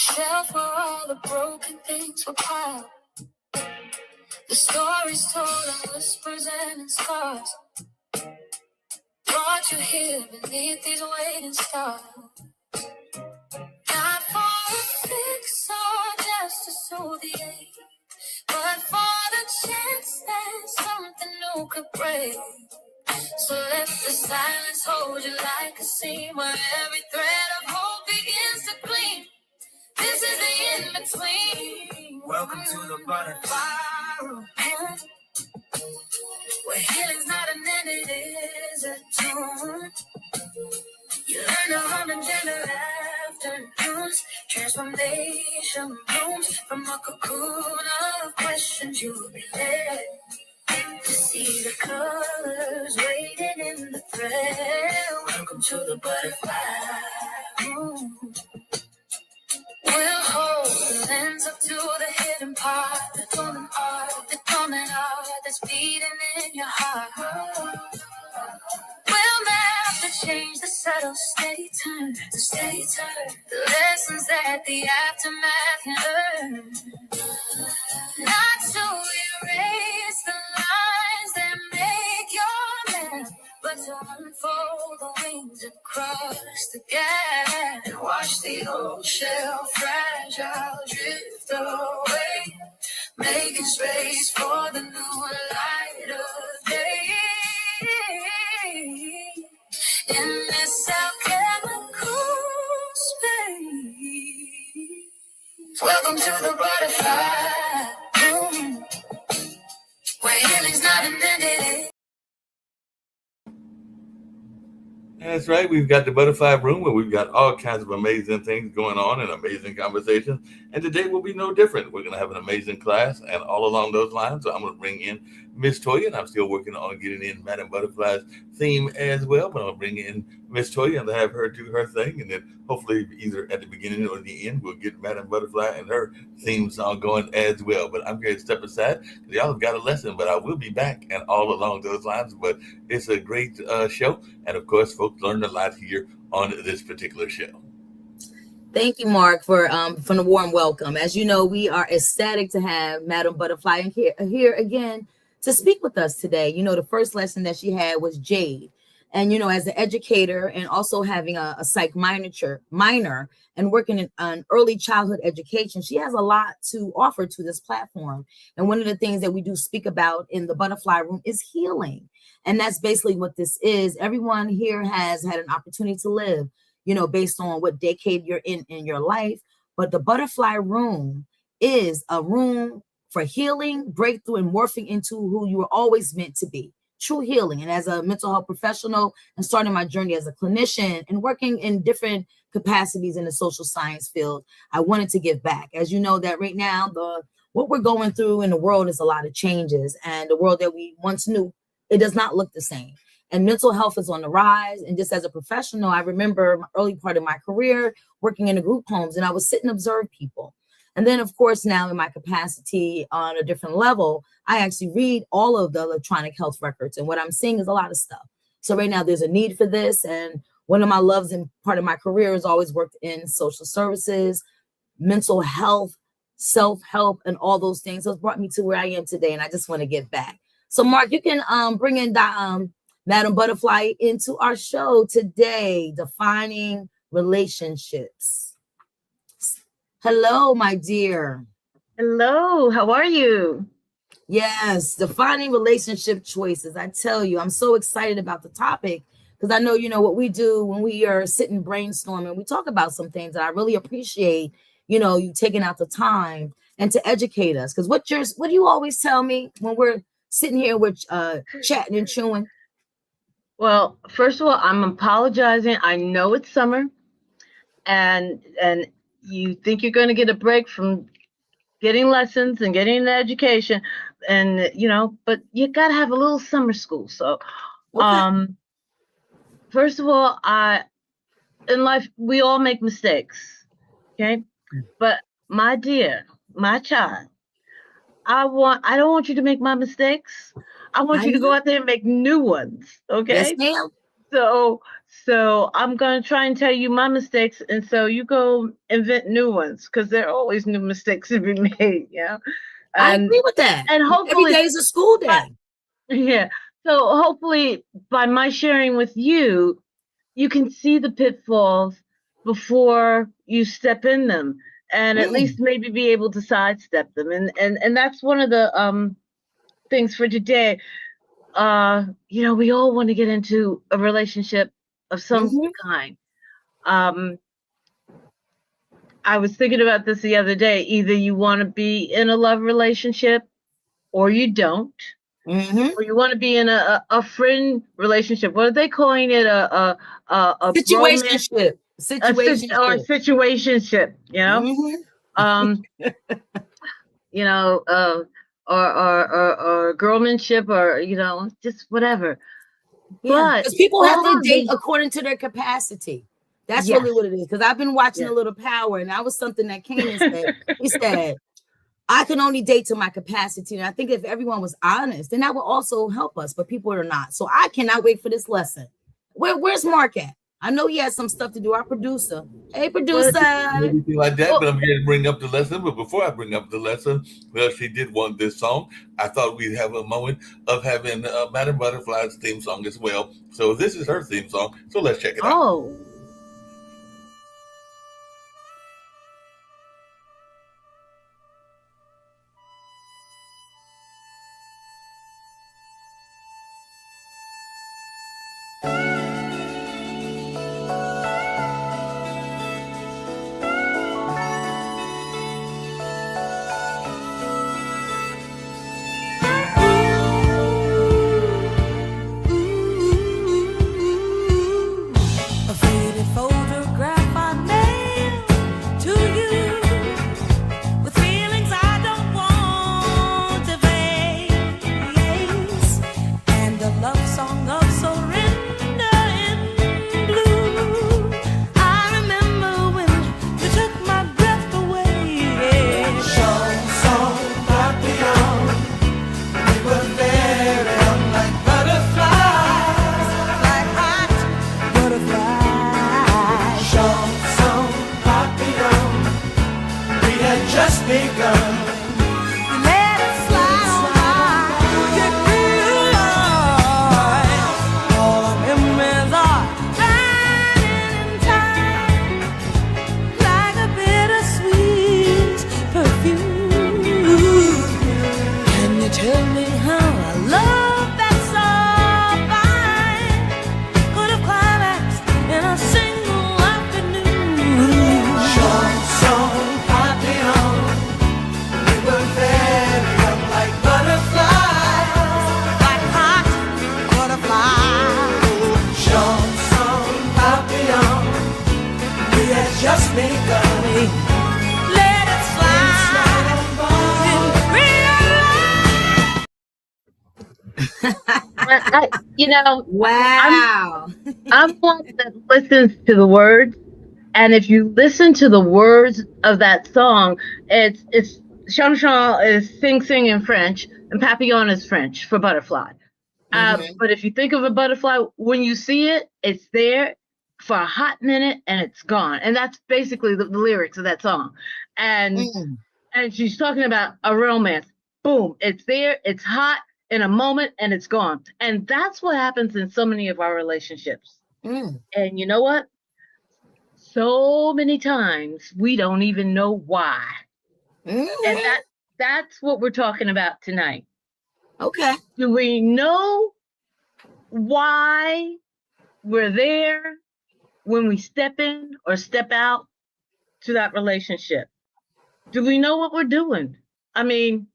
shelf where all the broken things were piled. The stories told in whispers and in scars. Brought you here beneath these waiting stars. Not for a fix or just to soothe the ache, but for the chance that something new could break. So let the silence hold you like a seam where every thread of hope begins to gleam. This is the in-between. Welcome to the butterfly room, where healing's not an end, it is a tune. You learn to hum in gentle afternoons. Transformation blooms from a cocoon of questions. You'll be led to see the colors waiting in the thread. Welcome to the butterfly room. We'll hold the lens up to the hidden part, the dormant art that's beating in your heart. We'll map the change, the subtle, steady turn, the lessons that the aftermath can learn. Not to erase the lines that make your man, but to unfold the wings and cross the gap and watch the old shell fragile drift away, making space for the new light of day. In this alchemical space, welcome to the butterfly room, where healing's not invented. That's right. We've got the butterfly room where we've got all kinds of amazing things going on and amazing conversations. And today will be no different. We're going to have an amazing class. And all along those lines, so I'm going to bring in Miss Toya. And I'm still working on getting in Madam Butterfly's theme as well. But I'll bring in Miss Toya and have her do her thing. And then hopefully either at the beginning or the end, we'll get Madam Butterfly and her theme song going as well. But I'm going to step aside because y'all have got a lesson. But I will be back and all along those lines. But it's a great show. And of course, folks learned a lot here on this particular show. Thank you, Mark, for the warm welcome. As you know, we are ecstatic to have Madam Butterfly here again to speak with us today. You know, the first lesson that she had was Jade. And, you know, as an educator and also having a psych minor and working in early childhood education, she has a lot to offer to this platform. And one of the things that we do speak about in the Butterfly Room is healing. And that's basically what this is. Everyone here has had an opportunity to live, you know, based on what decade you're in your life. But the Butterfly Room is a room for healing, breakthrough, and morphing into who you were always meant to be. True healing. And as a mental health professional and starting my journey as a clinician and working in different capacities in the social science field, I wanted to give back. As you know, that right now, what we're going through in the world is a lot of changes, and the world that we once knew, it does not look the same. And mental health is on the rise. And just as a professional, I remember my early part of my career working in the group homes, and I would sit and observe people. And then, of course, now in my capacity on a different level, I actually read all of the electronic health records. And what I'm seeing is a lot of stuff. So right now there's a need for this. And one of my loves and part of my career has always worked in social services, mental health, self-help, and all those things. So it's brought me to where I am today. And I just want to give back. So, Mark, you can bring in Madam Butterfly into our show today, Defining Relationships. Hello, my dear. Hello, how are you? Yes, defining relationship choices. I tell you, I'm so excited about the topic because I know, you know, what we do when we are sitting brainstorming, we talk about some things that I really appreciate, you know, you taking out the time and to educate us. Because what do you always tell me when we're sitting here, we're chatting and chewing? Well, first of all, I'm apologizing. I know it's summer and you think you're going to get a break from getting lessons and getting an education, and you know, but you got to have a little summer school. So, okay. First of all, in life we all make mistakes, okay? But my dear, my child, I don't want you to make my mistakes. I want you to go out there and make new ones, okay? Yes, ma'am. So I'm going to try and tell you my mistakes, and so you go invent new ones because there are always new mistakes to be made. Yeah, I and agree with that. and Every hopefully, day is a school day. yeah. So hopefully, by my sharing with you, you can see the pitfalls before you step in them, and at Mm. least maybe be able to sidestep them. And that's one of the things for today. We all want to get into a relationship of some Mhm. kind. Um, I was thinking about this the other day. Either you want to be in a love relationship or you don't, Mhm. or you want to be in a friend relationship. What are they calling it? A romance, Situationship. or Situationship. situationship. Mhm. Um, you know, uh, or girlmanship, or just whatever. Yeah, But because people have to all date the according to their capacity. That's yes, really what it is. Because I've been watching yes. a little Power, and that was something that Kanan said. He said, I can only date to my capacity. And I think if everyone was honest, then that would also help us. But people are not. So I cannot wait for this lesson. Where's Mark at? I know he has some stuff to do. Our producer. Hey, Well, producer. Anything like that, well, but I'm going to bring up the lesson. But before I bring up the lesson, well, she did want this song. I thought we'd have a moment of having Madam Butterfly's theme song as well. So this is her theme song. So let's check it out. oh. A faded photograph I mailed to you with feelings I don't want to face, and a love song of surrender in blue. I remember when you took my breath away. Chanson papillon, we were very young like butterflies, like hot butterflies. Chanson papillon, we had just begun. Let it slide on by, get real light. All our memories are burning in time, like a bittersweet perfume. Can you tell me how I love that song? Could have climaxed in a single afternoon. Chanson papillon, we were very young like butterflies, like hot butterflies. Chanson papillon, we had just begun. Let it slide on Wow. I'm one that listens to the words, and if you listen to the words of that song, it's chanson is sing in French, and papillon is French for butterfly. Mhm. But if you think of a butterfly, when you see it, it's there for a hot minute and it's gone, and that's basically the lyrics of that song. And Mm. and she's talking about a romance. Boom, it's there, it's hot in a moment, and it's gone. And that's what happens in so many of our relationships. Mm. And you know what? So many times we don't even know why. And Mhm. that's what we're talking about tonight. Okay. Do we know why we're there when we step in or step out to that relationship? Do we know what we're doing? I mean,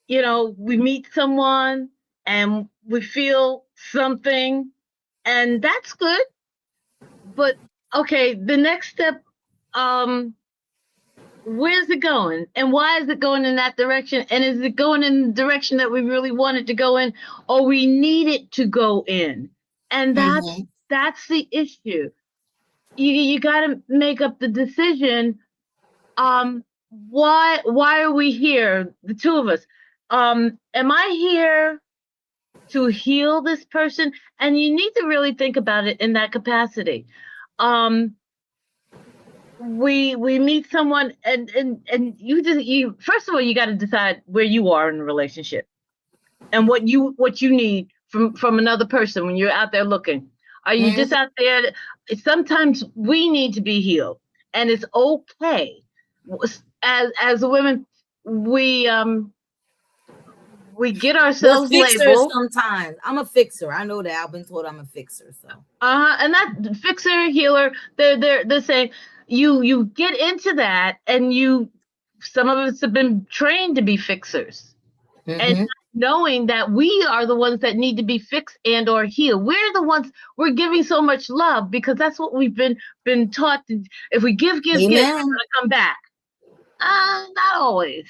we meet someone and we feel something, and that's good. But okay, the next step, um, where's it going? And why is it going in that direction? And is it going in the direction that we really want it to go in, or we need it to go in? And Mhm. that's the issue. You got to make up the decision. Why are we here, the two of us? Am I here to heal this person, and you need to really think about it in that capacity. We meet someone, and you first of all, you got to decide where you are in the relationship and what you need from another person when you're out there looking. Are you just out there? Sometimes we need to be healed, and it's okay. As women, we get We're ourselves fixers labeled. sometimes. I'm a fixer. I know that. I've been told I'm a fixer. So And that fixer, healer, they're saying you get into that, and some of us have been trained to be fixers, and not knowing that we are the ones that need to be fixed and or healed. We're the ones, we're giving so much love because that's what we've been taught to. If we give, we're gonna come back. Not always.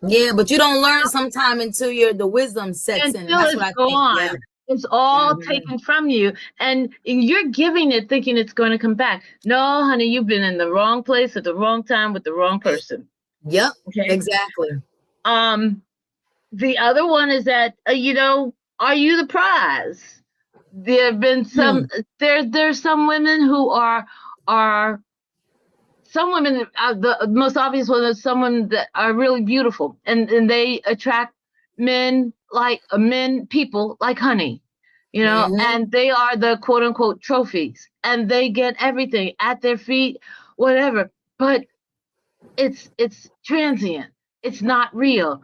Yeah, but you don't learn sometime until the wisdom sets in. Until That's it's what I gone. think. Yeah. It's all taken from you, and you're giving it thinking it's going to come back. No, honey, you've been in the wrong place at the wrong time with the wrong person. Yep. Okay. Exactly. The other one is that are you the prize? There have been some. There's some women who are some women. The most obvious one is someone that are really beautiful, and they attract people like honey, and they are the quote unquote trophies, and they get everything at their feet, whatever. But it's transient. It's not real.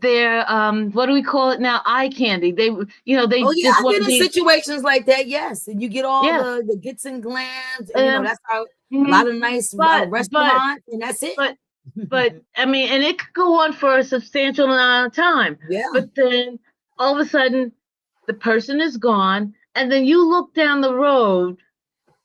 They're what do we call it now? Eye candy. They I've been in situations like that. Yes, and you get all the gets and glams. And, that's how a lot of nice restaurants, and that's it. But I mean, and it could go on for a substantial amount of time. Yeah. But then all of a sudden, the person is gone, and then you look down the road,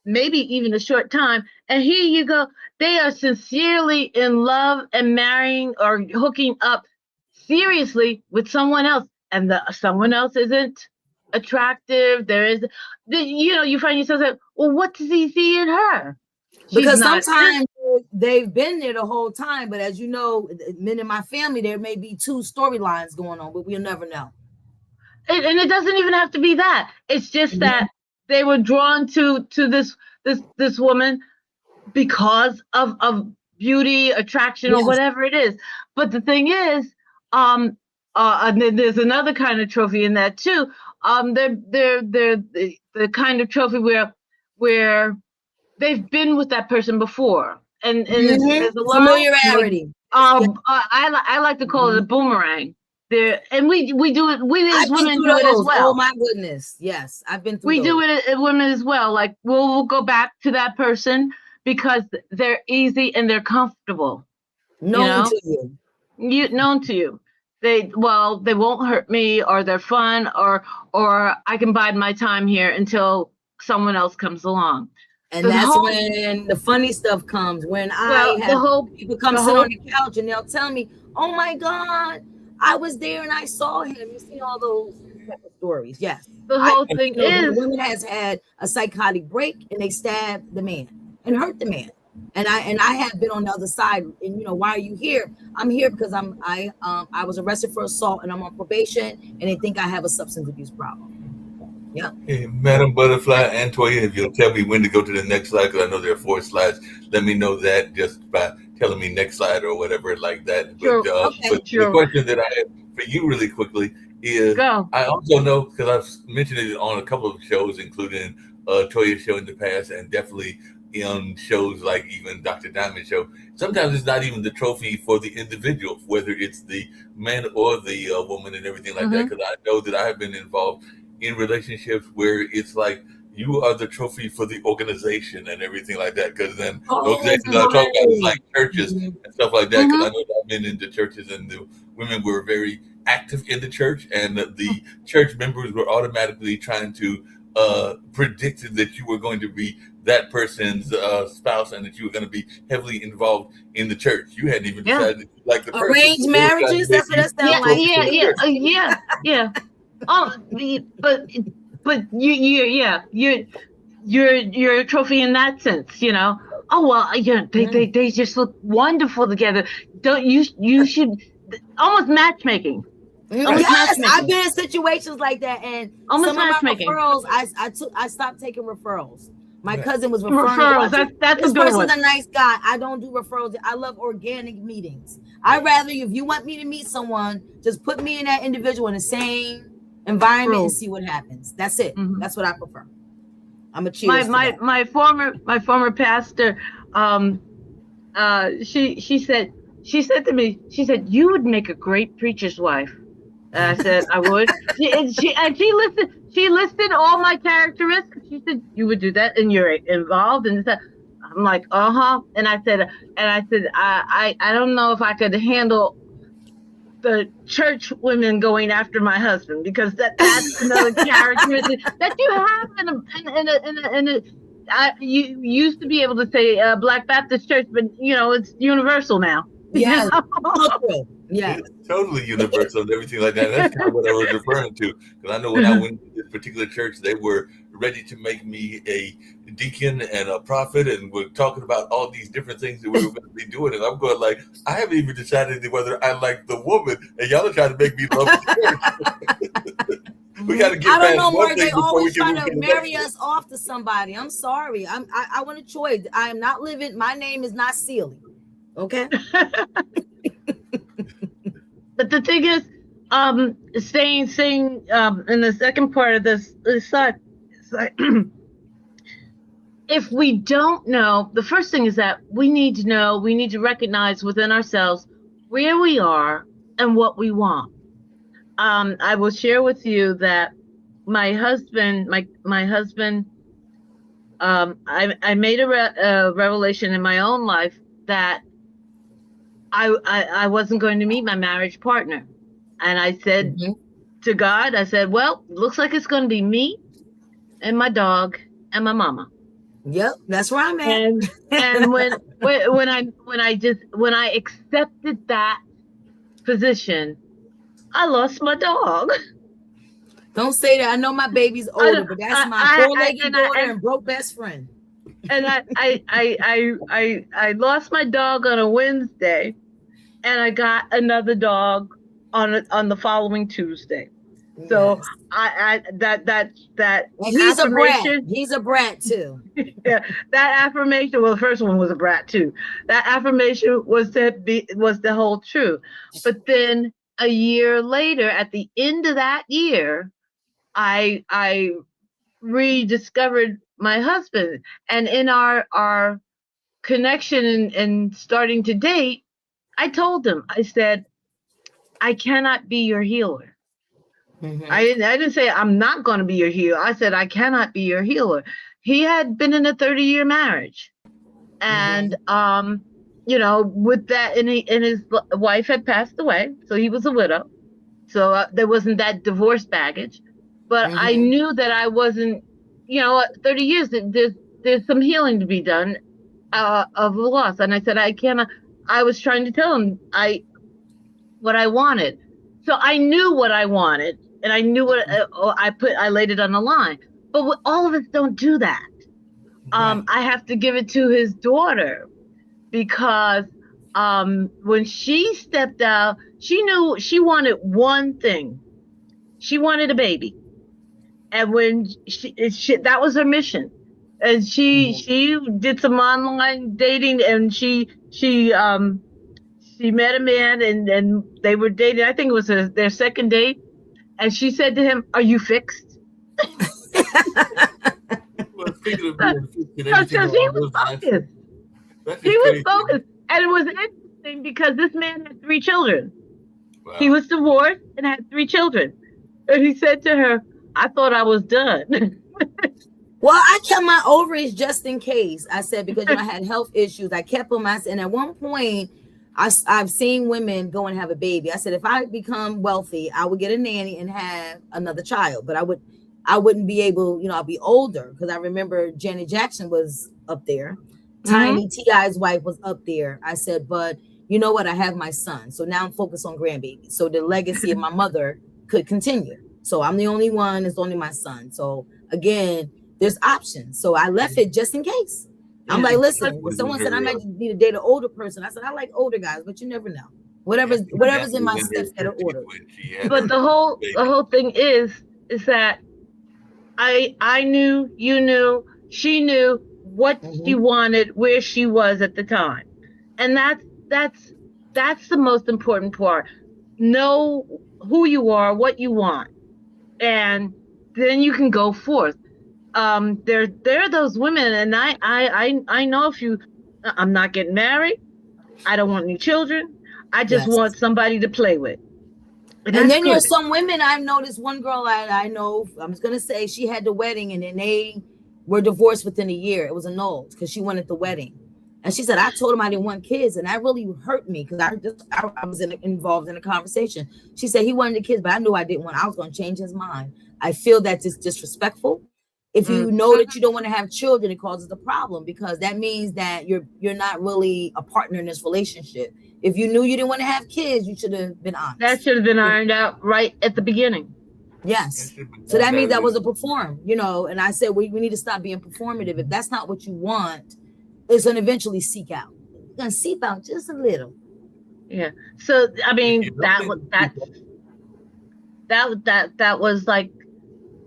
maybe even a short time, and here you go. They are sincerely in love and marrying or hooking up seriously with someone else, and someone else isn't attractive. There is, you find yourself like, well, what does he see in her? Because sometimes they've been there the whole time, but as you know, men in my family, there may be two storylines going on, but we'll never know. And it doesn't even have to be that. It's just that they were drawn to this woman because of beauty, attraction, or whatever it is. But the thing is, and then there's another kind of trophy in that too. They're the kind of trophy where they've been with that person before, and there's a lot familiarity. I like to call it a boomerang. There, and we do it. We as women do it as well. Oh my goodness, yes, I've been through. We do it as women as well. Like we'll go back to that person because they're easy and they're comfortable. Known to you. Known to you. They won't hurt me, or they're fun, or I can bide my time here until someone else comes along. And that's when the funny stuff comes. When people come sit on the couch and they'll tell me, "Oh my God, I was there and I saw him." You see all those stories. Yes. The whole thing is the woman has had a psychotic break and they stabbed the man and hurt the man. And I have been on the other side. And why are you here? I'm here because I was arrested for assault and I'm on probation, and they think I have a substance abuse problem. Yeah. Hey, Madam Butterfly and Toya, if you'll tell me when to go to the next slide, because I know there are 4 slides. Let me know that just by telling me next slide or whatever like that. Sure. But the question that I have for you really quickly is, I also know, because I've mentioned it on a couple of shows, including Toya's show in the past, and definitely on shows like even Dr. Diamond's show, sometimes it's not even the trophy for the individual, whether it's the man or the woman and everything like that, because I know that I have been involved in relationships where it's like you are the trophy for the organization and everything like that. Because then the organizations I talk about is like churches and stuff like that. Because I know that I've been into churches and the women were very active in the church, and the church members were automatically trying to predict that you were going to be that person's spouse and that you were going to be heavily involved in the church. You hadn't even decided that you liked the person. Arranged marriages. That's what that sounds like. Yeah. Oh, but you're a trophy in that sense, Oh well, they just look wonderful together. Don't you should almost matchmaking. Yes, I've been in situations like that, and Almost some of my matchmaking. referrals, I stopped taking referrals. My cousin was referring. Referrals. That's this a good person's one. a nice guy. I don't do referrals. I love organic meetings. I'd rather if you want me to meet someone, just put me and that individual in the same environment and see what happens. That's it. That's what I prefer. I'm a cheers. My former pastor, she said to me, she said, you would make a great preacher's wife. And I said, I would. She listed all my characteristics. She said, you would do that, and you're involved in that. I'm like, and I said, I don't know if I could handle the church women going after my husband, because that's another characteristic that you have in a you used to be able to say Black Baptist church, but it's universal now. Yeah. Yeah. It's totally universal and everything like that. And that's kind of what I was referring to. Because I know when I went to this particular church, they were ready to make me a deacon and a prophet, and we're talking about all these different things that we were going to be doing. And I'm going like, I haven't even decided whether I like the woman, and y'all are trying to make me love the church. We got to get. I don't know, Mark. They always trying to marry us off to somebody. I'm sorry. I want a choice. I am not living. My name is not Sealy. Okay. But the thing is, saying in the second part of this is like, if we don't know, the first thing is that we need to know, we need to recognize within ourselves where we are and what we want. I will share with you that my husband, I made a revelation in my own life that I wasn't going to meet my marriage partner. And I said to God, I said, well, looks like it's going to be me and my dog and my mama. Yep, that's where I'm at. And when I accepted that position, I lost my dog. Don't say that. I know my baby's older, but that's my four-legged daughter and broke best friend. And I lost my dog on a Wednesday, and I got another dog on the following Tuesday. Yes. So that he's a brat. He's a brat too. Yeah, that affirmation. Well, the first one was a brat too. That affirmation was the whole truth. But then a year later, at the end of that year, I rediscovered my husband, and in our connection and starting to date, I told him, I said, I cannot be your healer. I didn't say I'm not going to be your healer. I said I cannot be your healer. He had been in a 30-year marriage, and with that, and his wife had passed away, so he was a widow. So there wasn't that divorce baggage, but I knew that I wasn't. 30 years. There's some healing to be done of the loss, and I said I cannot. I was trying to tell him what I wanted, so I knew what I wanted. And I knew what I laid it on the line. But all of us don't do that. I have to give it to his daughter, because when she stepped out, she knew she wanted one thing. She wanted a baby. And when she that was her mission. And she did some online dating, and she met a man, and they were dating. I think it was their second date. And she said to him, "Are you fixed?" He was focused. He was focused. And it was interesting because this man had 3 children. Wow. He was divorced and had 3 children. And he said to her, I thought I was done. Well, I kept my ovaries just in case. I said, because I had health issues. I kept them. And at one point, I've seen women go and have a baby. I said, if I become wealthy, I would get a nanny and have another child. But I wouldn't be able, I'll be older, because I remember Janet Jackson was up there. Tiny T.I.'s wife was up there. I said, but you know what? I have my son. So now I'm focused on grandbabies. So the legacy of my mother could continue. So I'm the only one. It's only my son. So again, there's options. So I left it just in case. I'm like, listen, when someone said I might need to date an older person, I said, I like older guys, but you never know. Whatever's in my in her steps that are 50s ordered. when she had But her the whole baby. thing is that I knew, you knew, she knew what she Mhm. wanted, where she was at the time. And that's the most important part. Know who you are, what you want, and then you can go forth. There are those women, and I know if you, I'm not getting married. I don't want any children. I just Yes. want somebody to play with, and And that's then good. there's some women I've noticed. One girl I know, I'm just gonna say she had the wedding and then they were divorced within a year. It was annulled because she wanted the wedding. And she said, I told him I didn't want kids. And that really hurt me because I was involved in a conversation. She said he wanted the kids, but I knew I was going to change his mind. I feel that it's disrespectful. If Mm. you know that you don't want to have children, it causes a problem because that means that you're not really a partner in this relationship. If you knew you didn't want to have kids, you should have been That honest. should have been ironed out right at the beginning. Yes. It should be So that done means that that was a perform, and I said we need to stop being performative. If that's not what you want, it's gonna eventually seek out. It's gonna seep out just a little. Yeah. So I if you mean don't think that was like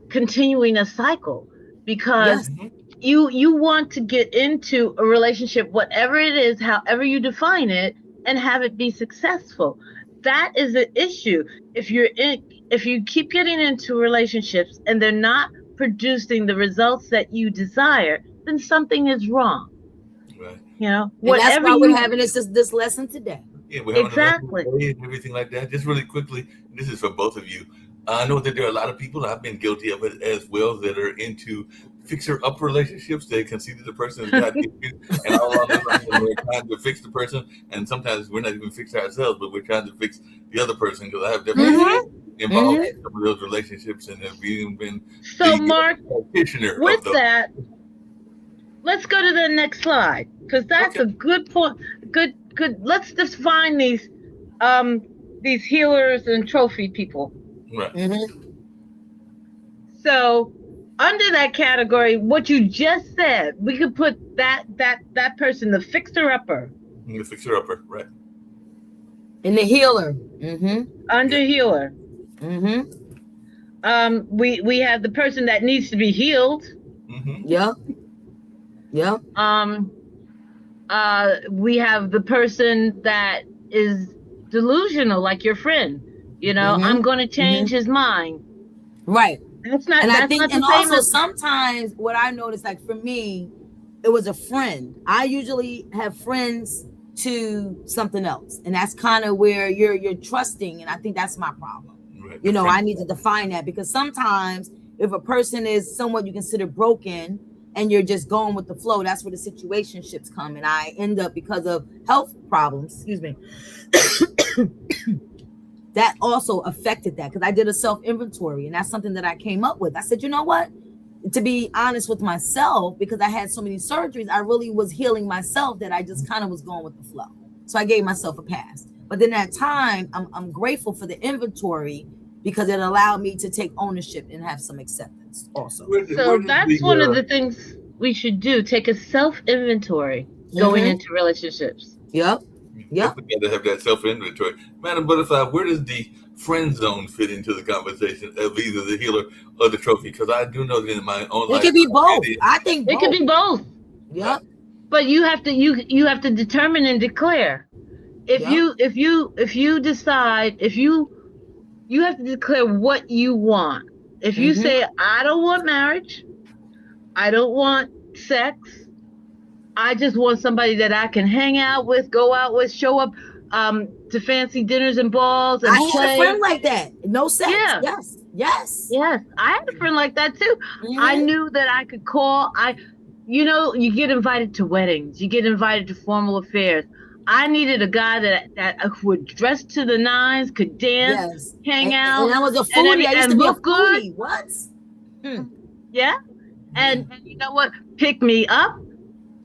continuing a cycle because Yes. you want to get into a relationship, whatever it is, however you define it, and have it be successful. That is an issue. If you keep getting into relationships and they're not producing the results that you desire, then something is wrong. right. And that's Whatever why we're you having this lesson today. Yeah, we're having a lesson exactly. today and everything like that. Just really quickly, this is for both of you. I know that there are a lot of people, I've been guilty of it as well, that are into fixer-up relationships. They concede the person has got issues, and all along the line, we're trying to fix the person, and sometimes we're not even fixing ourselves, but we're trying to fix the other person. Because I have definitely been involved in some of those relationships, and have even been So the Mark, practitioner with of those. that, let's go to the next slide because that's Okay. a good point. Good. Let's define these healers and trophy people. Right. So under that category, what you just said, we could put that person, the fixer upper, The fixer-upper, right. And the healer. under healer. Mm-hmm. We have the person that needs to be healed. Yep. Yep. We have the person that is delusional, like your friend. I'm going to change his mind. Right. That's not. And that's I think, not the and same also as, sometimes what I noticed, like for me, it was a friend. I usually have friends to something else, and that's kind of where you're trusting, and I think that's my problem. Right. I need to define that because sometimes if a person is somewhat you consider broken and you're just going with the flow, that's where the situationships come, and I end up because of health problems. Excuse me. That also affected that because I did a self-inventory, and that's something that I came up with. I said, you know what? To be honest with myself, because I had so many surgeries, I really was healing myself that I just kind of was going with the flow. So I gave myself a pass. But then that time, I'm grateful for the inventory because it allowed me to take ownership and have some acceptance also. So that's one of the things we should do. Take a self-inventory going into relationships. Yep. Yep. We got to have that self-inventory. Madam Butterfly, where does the friend zone fit into the conversation of either the healer or the trophy? Because I do know that in my own life, it could be both. I think it could be both. Yep. But you have to determine and declare. If you decide, you have to declare what you want. If you say, I don't want marriage, I don't want sex, I just want somebody that I can hang out with, go out with, show up to fancy dinners and balls and I play. had a friend like that. No sex. Yeah. Yes. I had a friend like that too. I knew that I could call. You get invited to weddings, you get invited to formal affairs. I needed a guy that would dress to the nines, could dance, hang out. And I was a foodie. I used to be a look good. foodie. What? Yeah. And you know what? Pick me up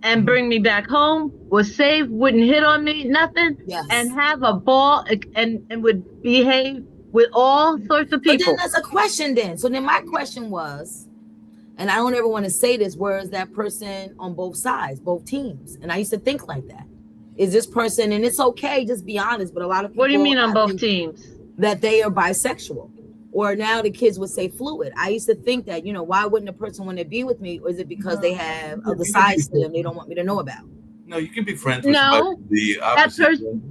and bring me back home, was safe, wouldn't hit on me, nothing, and have a ball and would behave with all sorts of people. But then there's a question then. So then my question was, and I don't ever want to say this, where is that person on both sides, both teams? And I used to think like that. is this person, and it's okay, just be honest. But a lot of people, What do you mean on I both think teams? that they are bisexual, or now the kids would say fluid. I used to think that, why wouldn't a person want to be with me? Or is it because they have other sides to them they don't want me to know about? No, you can be friends with somebody No, of the that opposite person. gender.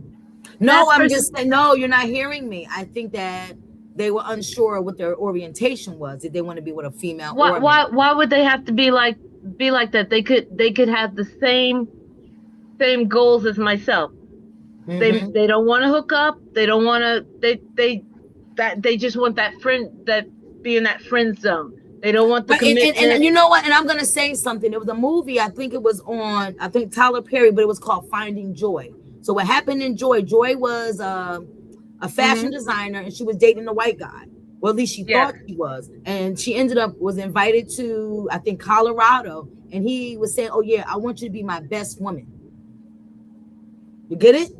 No, That I'm person- just saying, no, you're not hearing me. I think that they were unsure what their orientation was. Did they want to be with a female or a male? Why would they have to be like that? They could have the same goals as myself. Mhm. They don't want to hook up. They don't want to. They just want that friend, that be in that friend zone. They don't want the But commitment. and you know what? And I'm gonna say something. There was a movie. I think it was on. I think Tyler Perry, but it was called Finding Joy. So what happened in Joy? Joy was a fashion designer, and she was dating a white guy. Well, at least she Yes. thought she was, and she was invited to, I think, Colorado, and he was saying, "Oh yeah, I want you to be my best woman." You get it?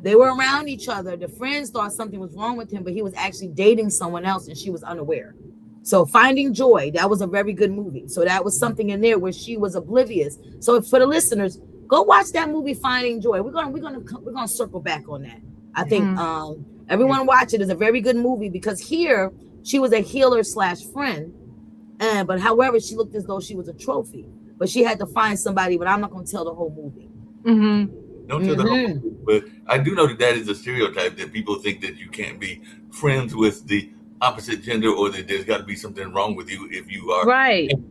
They were around each other. The friends thought something was wrong with him, but he was actually dating someone else, and she was unaware. So Finding Joy, that was a very good movie. So that was something in there where she was oblivious. So for the listeners, go watch that movie Finding Joy. We're gonna circle back on that. I think everyone watch it. It's a very good movie, because here she was a healer / friend, but however she looked as though she was a trophy. But she had to find somebody. But I'm not gonna tell the whole movie. Don't tell the whole movie, but I do know that is a stereotype, that people think that you can't be friends with the opposite gender, or that there's got to be something wrong with you if you are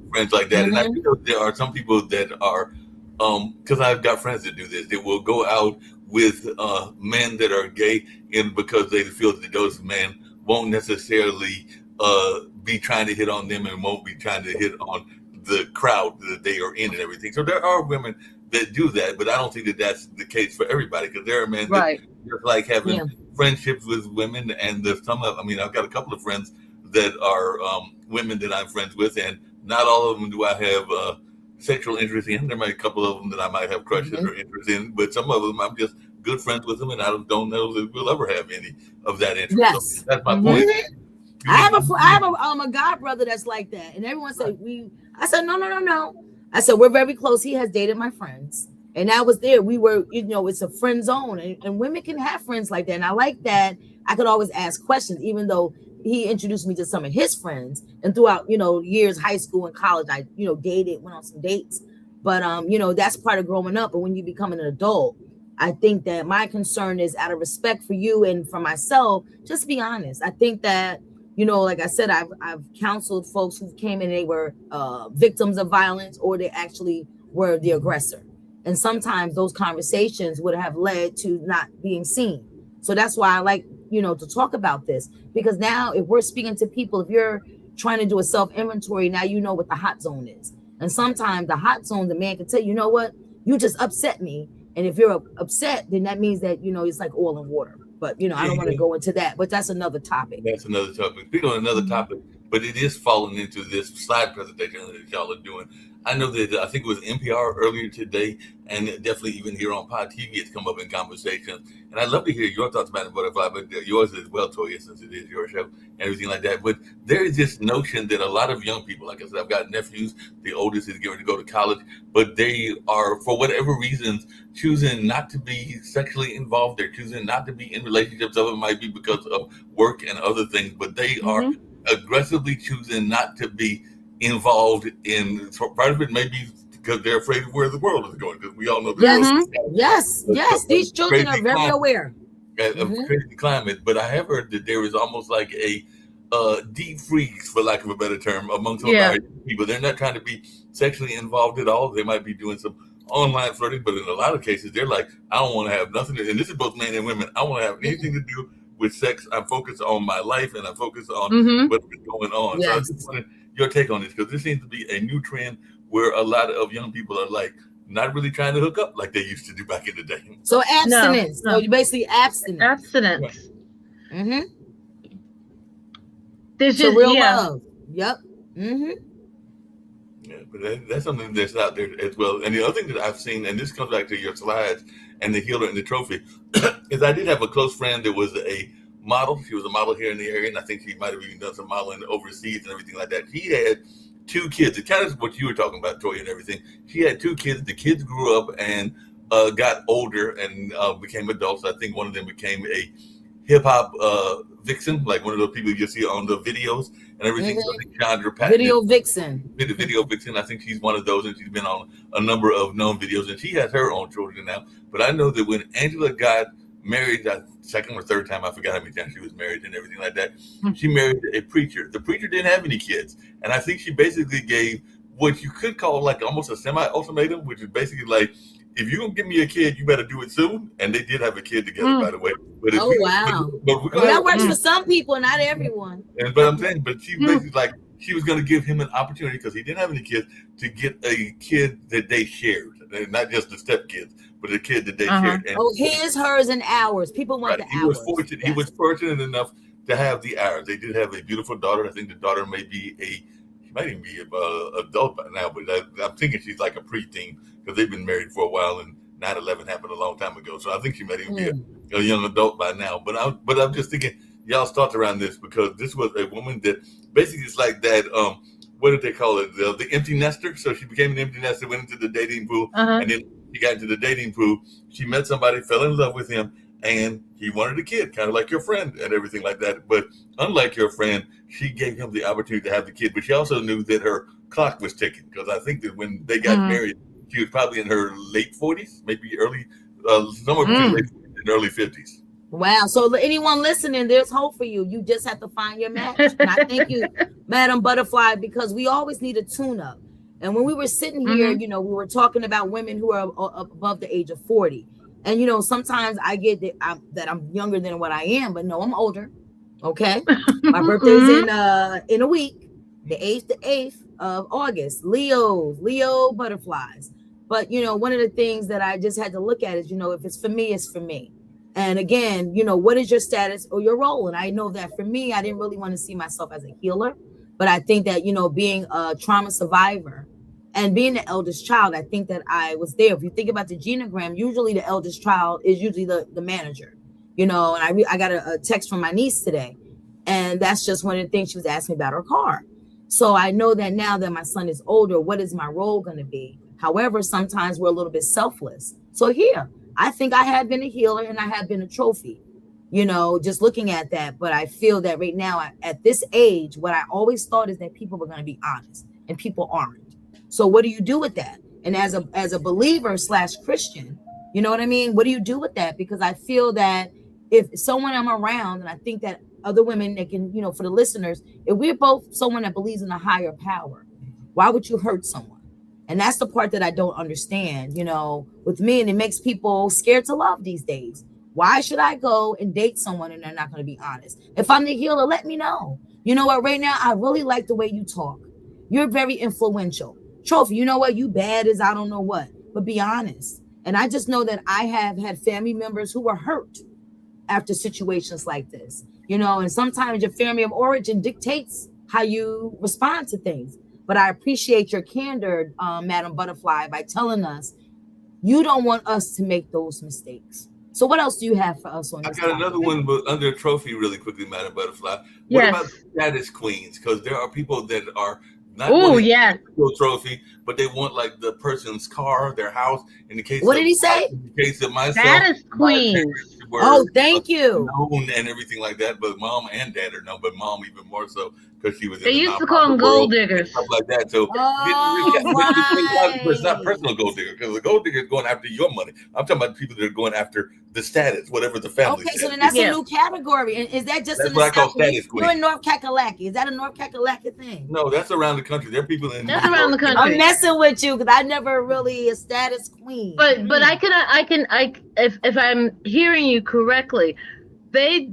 friends like that. And I do know there are some people that are, because I've got friends that do this, that will go out with men that are gay, and because they feel that those men won't necessarily be trying to hit on them, and won't be trying to hit on the crowd that they are in and everything. So there are women that do that, but I don't think that that's the case for everybody, because there are men that just like having friendships with women, and there's I've got a couple of friends that are women that I'm friends with, and not all of them do I have sexual interest in. There might be a couple of them that I might have crushes or interest in, but some of them I'm just good friends with them, and I don't know that we'll ever have any of that interest. Yes. So that's my point. I have a god brother that's like that, and everyone said I said no. I said we're very close. He has dated my friends, and I was there. We were, it's a friend zone, and women can have friends like that. And I like that. I could always ask questions, even though he introduced me to some of his friends, and throughout years, high school and college, I dated, went on some dates. But that's part of growing up. But when you become an adult, I think that my concern is, out of respect for you and for myself, just be honest. I think that, like I said, I've counseled folks who came in, they were victims of violence, or they actually were the aggressor. And sometimes those conversations would have led to not being seen. So that's why I like, to talk about this, because now if we're speaking to people, if you're trying to do a self-inventory, now you know what the hot zone is. And sometimes the hot zone, the man can tell you know what, you just upset me. And if you're upset, then that means that, it's like oil and water. But, I don't want to go into that. But that's another topic. That's another topic. Speaking on another topic, but it is falling into this slide presentation that y'all are doing. I know that I think it was NPR earlier today, and definitely even here on Pod TV, it's come up in conversation. And I'd love to hear your thoughts about it, Butterfly, but yours as well, Toya, since it is your show and everything like that. But there is this notion that a lot of young people, like I said, I've got nephews, the oldest is getting to go to college, but they are, for whatever reasons, choosing not to be sexually involved. They're choosing not to be in relationships. Some of it might be because of work and other things, but they are aggressively choosing not to be involved in. Part of it may be because they're afraid of where the world is going, because we all know yes, these children are very aware of crazy climate. But I have heard that there is almost like a deep freeze, for lack of a better term, among some of our people. They're not trying to be sexually involved at all. They might be doing some online flirting, but in a lot of cases, they're like, I don't want to have nothing to, and this is both men and women, I want to have anything to do with sex. I'm focused on my life, and I'm focused on what's going on. So I just wanted your take on this, because this seems to be a new trend where a lot of young people are like not really trying to hook up like they used to do back in the day. So abstinence. No. So you basically abstinence. There's just real love. Yep. Yeah, but that's something that's out there as well. And the other thing that I've seen, and this comes back to your slides and the healer and the trophy, is I did have a close friend that was a model. She was a model here in the area, and I think she might have even done some modeling overseas and everything like that. She had 2 kids. It kind of what you were talking about, Toya, and everything. She had 2 kids. The kids grew up, and got older and became adults. I think one of them became a hip hop vixen, like one of those people you see on the videos and everything. So I think Chandra Patton Video vixen. Video vixen. I think she's one of those, and she's been on a number of known videos, and she has her own children now. But I know that when Angela got married, second or third time, I forgot how many times she was married and everything like that, she married a preacher. The preacher didn't have any kids, and I think she basically gave what you could call like almost a semi-ultimatum, which is basically like, if you're gonna give me a kid, you better do it soon. And they did have a kid together, by the way. But Wow. But that works for some people, not everyone. But I'm saying, but she basically like, she was going to give him an opportunity, because he didn't have any kids, to get a kid that they shared, not just the stepkids, but a kid that they shared. And his, hers, and ours. People want the hours. He was fortunate enough to have the hours. They did have a beautiful daughter. I think the daughter may be she might even be adult by now, but I'm thinking she's like a preteen, because they've been married for a while, and 9/11 happened a long time ago. So I think she might even be a young adult by now. But I'm just thinking, y'all's thoughts around this, because this was a woman that basically is like that. What did they call it? The empty nester. So she became an empty nester, went into the dating pool, and then she got into the dating pool. She met somebody, fell in love with him, and he wanted a kid, kind of like your friend and everything like that. But unlike your friend, she gave him the opportunity to have the kid. But she also knew that her clock was ticking, because I think that when they got married, she was probably in her late 40s, maybe early, somewhere between late 40s and early 50s. Wow. So anyone listening, there's hope for you. You just have to find your match. And I thank you, Madam Butterfly, because we always need a tune-up. And when we were sitting here, we were talking about women who are above the age of 40. And, sometimes I get that I'm younger than what I am, but no, I'm older. Okay. My birthday's in a week, the 8th of August. Leo butterflies. But, one of the things that I just had to look at is, if it's for me, it's for me. And again, what is your status or your role? And I know that for me, I didn't really want to see myself as a healer, but I think that, being a trauma survivor and being the eldest child, I think that I was there. If you think about the genogram, usually the eldest child is usually the manager, and I got a text from my niece today, and that's just one of the things she was asking me about her car. So I know that now that my son is older, what is my role going to be? However, sometimes we're a little bit selfless. So here, I think I have been a healer and I have been a trophy, just looking at that. But I feel that right now at this age, what I always thought is that people were going to be honest, and people aren't. So what do you do with that? And as a believer / Christian, you know what I mean? What do you do with that? Because I feel that if someone I'm around, and I think that other women that can, for the listeners, if we're both someone that believes in a higher power, why would you hurt someone? And that's the part that I don't understand, with me, and it makes people scared to love these days. Why should I go and date someone and they're not going to be honest? If I'm the healer, let me know. You know what? Right now, I really like the way you talk. You're very influential. Trophy, you know what? You bad as I don't know what, but be honest. And I just know that I have had family members who were hurt after situations like this, and sometimes your family of origin dictates how you respond to things. But I appreciate your candor, Madam Butterfly, by telling us you don't want us to make those mistakes. So what else do you have for us on this? I got another one, but under a trophy really quickly, Madam Butterfly. What about status queens? Because there are people that are not a trophy, but they want like the person's car, their house. In the case what did he say? In the case of myself, status queens. Thank you. Known and everything like that, but mom and dad are known, but mom even more so because she was. They used to call them gold diggers, stuff like that. So it's not personal gold digger, because the gold digger is going after your money. I'm talking about people that are going after the status, whatever the family. Okay, so then that's a new category. And is that just that's what I call status queen? You're in North Kakalaki. Is that a North Kakalaki thing? No, that's around the country. There are people in. That's around the country. I'm messing with you because I never really a status queen. But if I'm hearing you correctly, they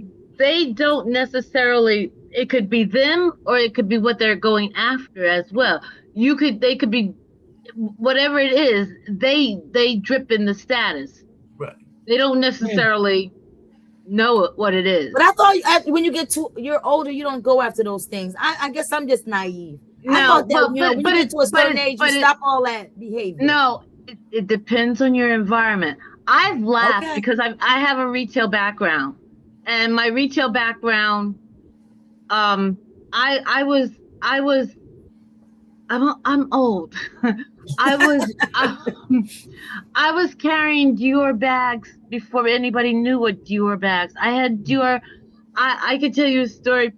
don't necessarily. It could be them, or it could be what they're going after as well. They could be whatever it is. They drip in the status. Right. They don't necessarily know what it is. But I thought when you're older, you don't go after those things. I guess I'm just naive. No, I thought that, when you get to a certain age, you stop all that behavior. No, it depends on your environment. I've laughed because I have a retail background, and my retail background, I I'm old. I was I was carrying Dior bags before anybody knew what Dior bags. I had Dior. I could tell you a story.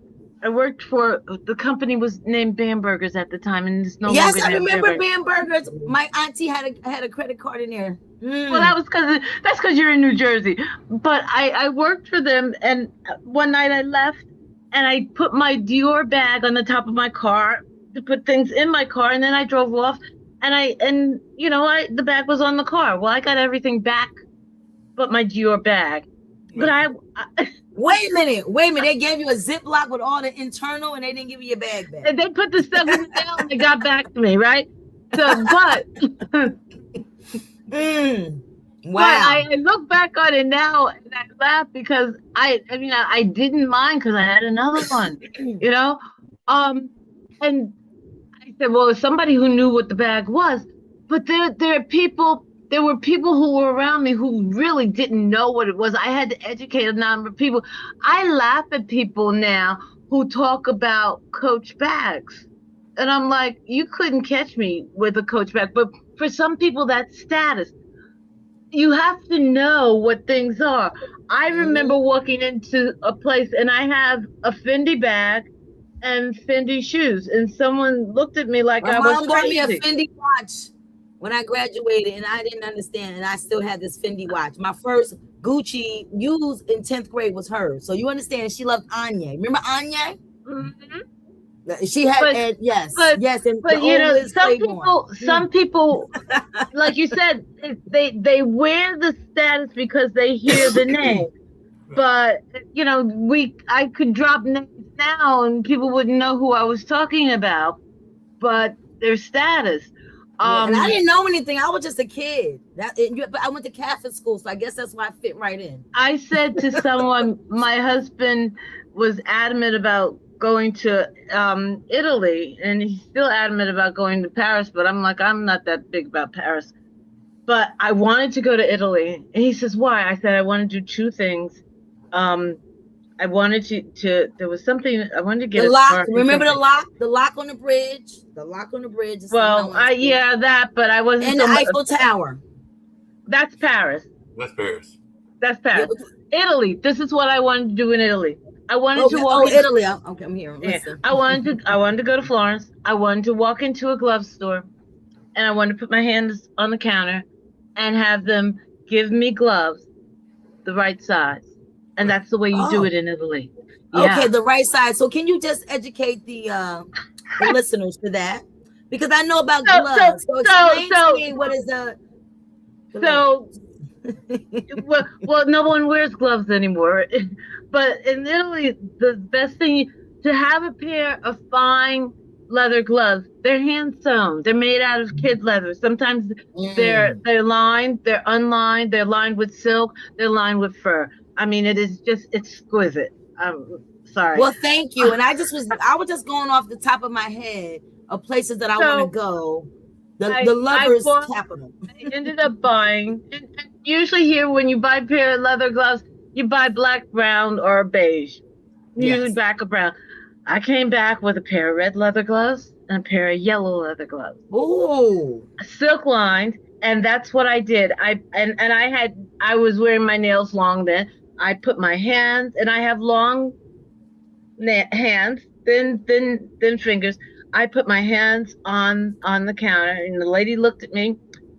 I worked for the company was named Bamberger's at the time, and it's no Yes, longer I named remember Bamberger. Bamberger's. My auntie had a credit card in there. Well, Mm. that's because you're in New Jersey. But I worked for them, and one night I left, and I put my Dior bag on the top of my car to put things in my car, and then I drove off, and the bag was on the car. Well, I got everything back, but my Dior bag. But I Wait a minute. They gave you a Ziploc with all the internal, and they didn't give you your bag back. and they put the stuff in the mail, and they got back to me, right? So, but. Wow. But I look back on it now and I laugh because I didn't mind because I had another one, you know? And I said, well, somebody who knew what the bag was, but there were people who were around me who really didn't know what it was. I had to educate a number of people. I laugh at people now who talk about Coach bags. And I'm like, you couldn't catch me with a Coach bag. But for some people, that's status. You have to know what things are. I remember walking into a place and I have a Fendi bag and Fendi shoes, and someone looked at me like My I was mom bought crazy. me a Fendi watch when I graduated, and I didn't understand, and I still had this Fendi watch. My first Gucci used in 10th grade was hers. So you understand, she loved Anya. Remember Anya? Mm-hmm. She had, yes. And but some people, like you said, they wear the status because they hear the name. But I could drop names now and people wouldn't know who I was talking about. But their status. And I didn't know anything. I was just a kid. But I went to Catholic school, so I guess that's why I fit right in. I said to someone, my husband was adamant about going to Italy, and he's still adamant about going to Paris, but I'm like, I'm not that big about Paris. But I wanted to go to Italy. And he says, why? I said, I want to do two things. I wanted there was something I wanted to get. The lock. Remember the lock? The lock on the bridge. The lock on the bridge. Well, that, but I wasn't. And the Eiffel Tower. That's Paris. That's Paris. Italy. This is what I wanted to do in Italy. I wanted to walk. Italy. Okay, I'm here. Listen. I wanted to go to Florence. I wanted to walk into a glove store, and I wanted to put my hands on the counter, and have them give me gloves, the right size. And that's the way you do it in Italy. Yeah. Okay, the right size. So can you just educate the listeners to that? Because I know about gloves. So explain to me what is the. Well, no one wears gloves anymore. But in Italy, the best thing to have a pair of fine leather gloves. They're hand sewn. They're made out of kid leather. Sometimes they're lined, they're unlined, they're lined with silk, they're lined with fur. I mean, it is just exquisite. I'm sorry. Well, thank you. And I was just going off the top of my head of places that I want to go. The lovers capital. I ended up buying. Usually here, when you buy a pair of leather gloves, you buy black, brown, or beige. Usually black or brown. I came back with a pair of red leather gloves and a pair of yellow leather gloves. Ooh. Silk lined, and that's what I did. I was wearing my nails long then. I put my hands, and I have long hands, thin fingers. I put my hands on the counter, and the lady looked at me,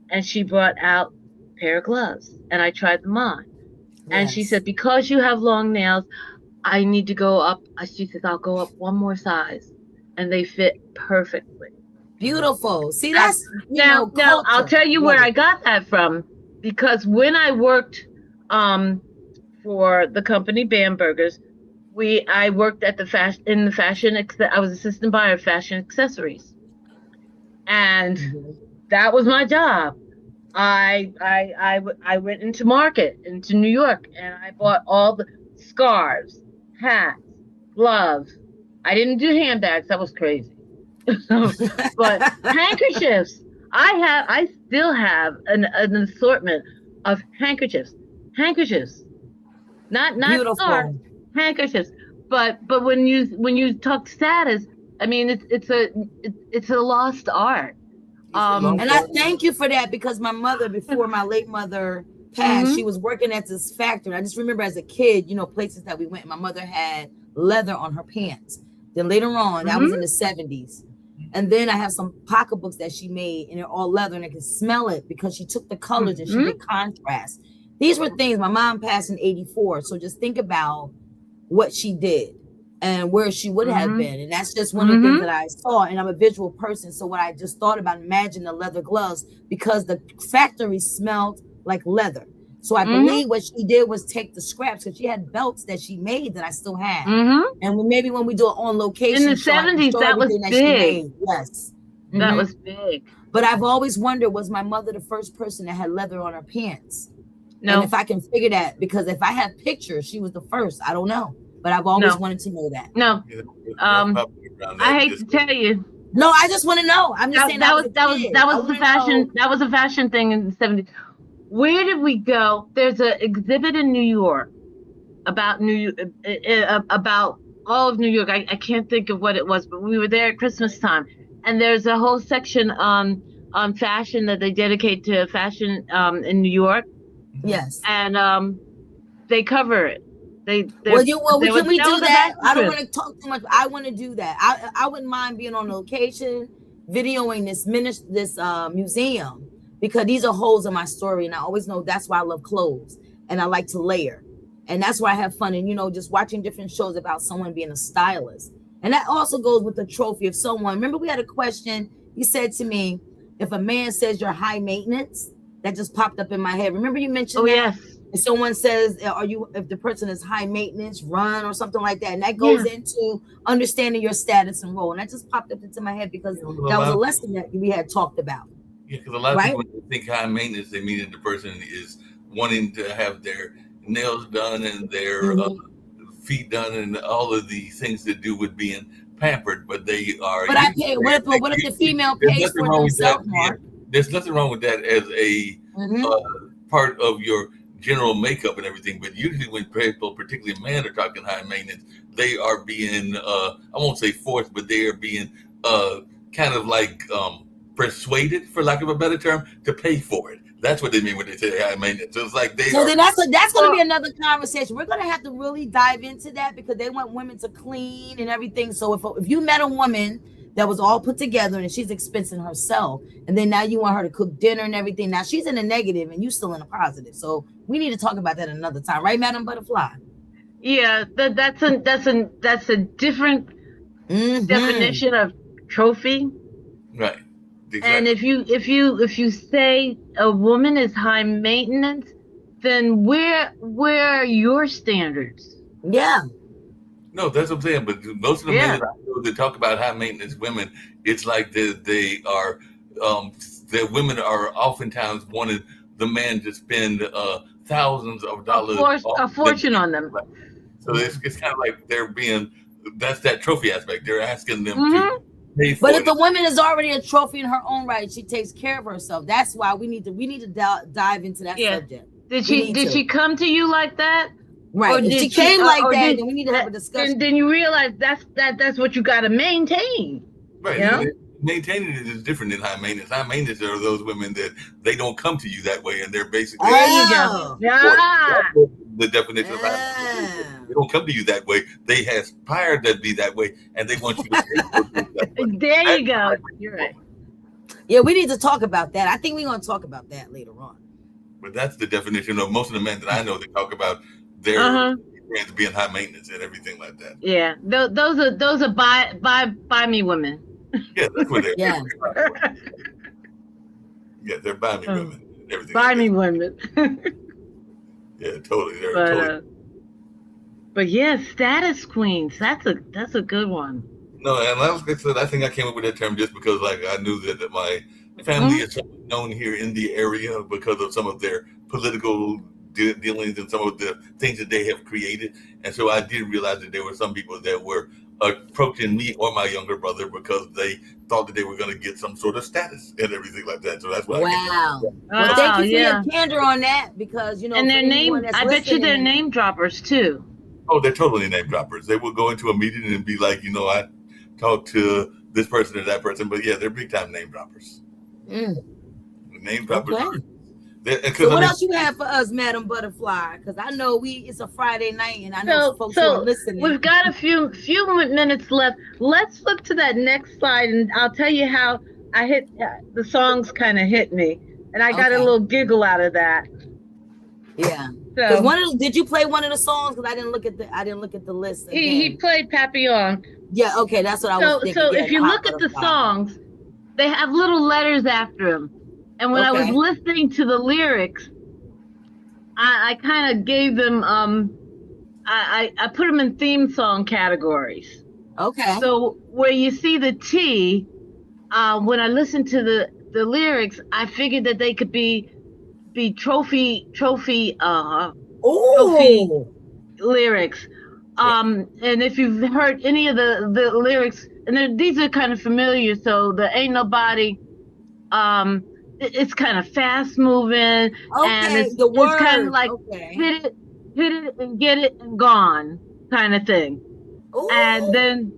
and she brought out a pair of gloves, and I tried them on. Yes. And she said, because you have long nails, I need to go up. She says, I'll go up one more size. And they fit perfectly. Beautiful. See, that's now I'll tell you where I got that from. Because when I worked for the company Bamberger's, I worked at the fashion. I was assistant buyer of fashion accessories, and that was my job. I went into market into New York, and I bought all the scarves, hats, gloves. I didn't do handbags. That was crazy. But handkerchiefs. I still have an assortment of handkerchiefs. Not beautiful scarves, handkerchiefs. But when you talk status, I mean, it's a lost art. And I thank you for that, because my mother, before my late mother passed, she was working at this factory. I just remember as a kid, places that we went, my mother had leather on her pants. Then later on, that was in the 70s. And then I have some pocketbooks that she made, and they're all leather, and I can smell it because she took the colors and she did contrast. These were things. My mom passed in 84. So just think about what she did and where she would have been. And that's just one of the things that I saw. And I'm a visual person. So what I just thought about, imagine the leather gloves, because the factory smelled like leather. So I believe what she did was take the scraps, because she had belts that she made that I still have. And maybe when we do it on location. In the 70s, that was big. Yes. That was big. But I've always wondered, was my mother the first person that had leather on her pants? No. And if I can figure that, because if I have pictures, she was the first. I don't know. But I've always wanted to know that. No. I hate to tell you. No, I just want to know. I'm just saying that was the fashion. That was a fashion thing in the 70s. Where did we go? There's an exhibit in New York about about all of New York. I can't think of what it was, but we were there at Christmas time, and there's a whole section on fashion that they dedicate to fashion in New York. Yes, and they cover it. Can we do that? I don't want to talk too much. I want to do that. I wouldn't mind being on location, videoing this museum, because these are holes in my story, and I always know that's why I love clothes and I like to layer, and that's why I have fun. And just watching different shows about someone being a stylist, and that also goes with the trophy of someone. Remember, we had a question. You said to me, if a man says you're high maintenance, that just popped up in my head. Remember you mentioned that? Yes. If someone says, if the person is high maintenance, run or something like that, and that goes into understanding your status and role. And that just popped up into my head because that was a lesson that we had talked about. Yeah, because a lot of people think high maintenance, they mean that the person is wanting to have their nails done and their feet done and all of the things that do with being pampered, but they are. But what if the female pays for themselves, Mark? There's nothing wrong with that as a part of your general makeup and everything, but usually when people, particularly men, are talking high maintenance, they are being I won't say forced, but they are being kind of like persuaded, for lack of a better term, to pay for it. That's what they mean when they say high maintenance. So it's like then that's going to be another conversation. We're going to have to really dive into that, because they want women to clean and everything. So if you met a woman that was all put together and she's expensing herself, and then now you want her to cook dinner and everything, now she's in a negative and you still in a positive. So we need to talk about that another time, right, Madam Butterfly? Yeah, that's a different definition of trophy. Right. Exactly. And if you say a woman is high maintenance, then where are your standards? Yeah. No, that's what I'm saying. But most of the men that I know that talk about high maintenance women, it's like they are their women are oftentimes wanting the man to spend thousands of dollars, a fortune on them. So it's kind of like that's that trophy aspect. They're asking them to pay for But it. if the woman is already a trophy in her own right, she takes care of herself. That's why we need to dive into that subject. Did she come to you like that? Right. If she came like that, then we need to have a discussion. Then you realize that's what you got to maintain. Right. You know? Maintaining it is different than high maintenance. High maintenance are those women that they don't come to you that way, and they're basically there you go. That's the definition of high maintenance. They don't come to you that way. They aspire to be that way, and they want you to pay for that way. There you go. You're right. Yeah, we need to talk about that. I think we're going to talk about that later on. But that's the definition of most of the men that I know that talk about their friends being high maintenance and everything like that. Yeah, those are buy me women. Yeah, that's what they're. Yeah. Yeah, they're buy me women. Everything. Buy me women. Yeah, totally. They're But yeah, status queens. That's a good one. No, and I think I came up with that term just because, like, I knew that my family is known here in the area because of some of their political dealings and some of the things that they have created. And so I did realize that there were some people that were approaching me or my younger brother because they thought that they were going to get some sort of status and everything like that. So that's why. Wow. Well, thank you for your candor on that, because and their name. I bet you they're name droppers too. Oh, they're totally name droppers. They will go into a meeting and be like, talk to this person or that person. But yeah, they're big time name droppers. Name droppers. Okay. So what else you have for us, Madam Butterfly? Because I know it's a Friday night, and I know folks who are listening. We've got a few minutes left. Let's flip to that next slide, and I'll tell you how I hit the songs. Kind of hit me, and I got a little giggle out of that. Yeah. So did you play one of the songs? Because I didn't look at the list. He played Papillon. Yeah. Okay, that's what I was thinking. So if you look at the songs, they have little letters after them. And when I was listening to the lyrics, I kind of gave them, I put them in theme song categories. Okay. So where you see the T, when I listened to the lyrics, I figured that they could be trophy lyrics. And if you've heard any of the lyrics, and these are kind of familiar, so the Ain't Nobody, it's kind of fast moving, and it's kind of like hit it and get it and gone kind of thing. Ooh. And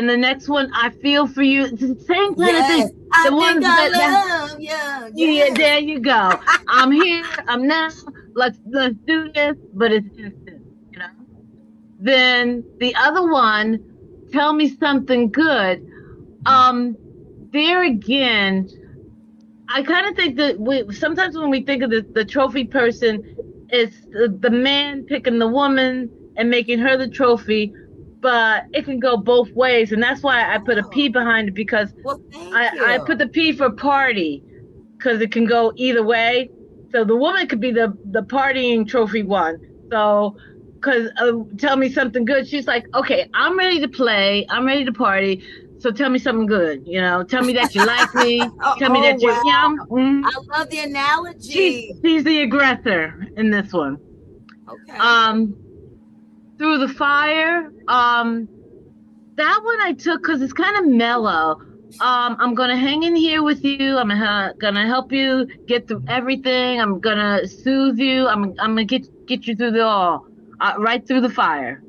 the next one, I Feel For You, it's the same kind of thing. The ones that love, yeah, there you go. I'm here, I'm now, let's do this, but it's instant, you know. Then the other one, Tell Me Something Good. There again, I kind of think that sometimes when we think of the trophy person, it's the man picking the woman and making her the trophy, but it can go both ways. And that's why I put a P behind it, because I put the P for party, because it can go either way. So the woman could be the partying trophy one. So, because Tell Me Something Good, she's like, okay, I'm ready to play, I'm ready to party. So tell me something good, you know. Tell me that you like me. Tell me that you're young. I love the analogy. She's the aggressor in this one. Okay. Through the Fire. That one I took because it's kind of mellow. I'm gonna hang in here with you. I'm gonna help you get through everything. I'm gonna soothe you. I'm gonna get you through the all. Right through the fire.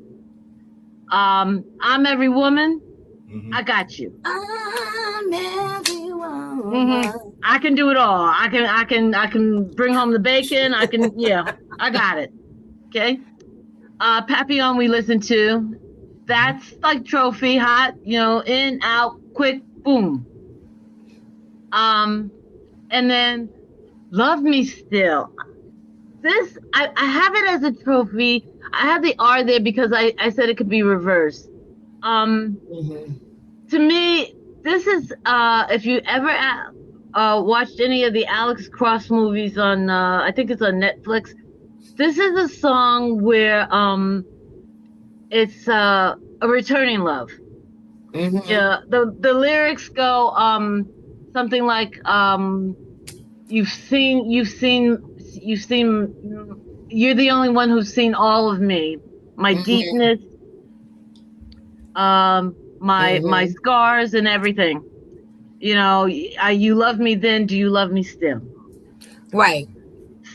I'm Every Woman. Mm-hmm. I got you. I'm every woman. Mm-hmm. I can do it all. I can bring home the bacon. I got it. Okay. Papillon we listened to. That's like trophy, hot, you know, in, out, quick, boom. And then Love Me Still. This, I have it as a trophy. I have the R there because I said it could be reversed. To me, this is, if you ever watched any of the Alex Cross movies on, I think it's on Netflix, this is a song where it's a returning love. Mm-hmm. Yeah, the lyrics go something like you're the only one who's seen all of me, my mm-hmm. deepness, my scars and everything. You know, you love me then, do you love me still? Right.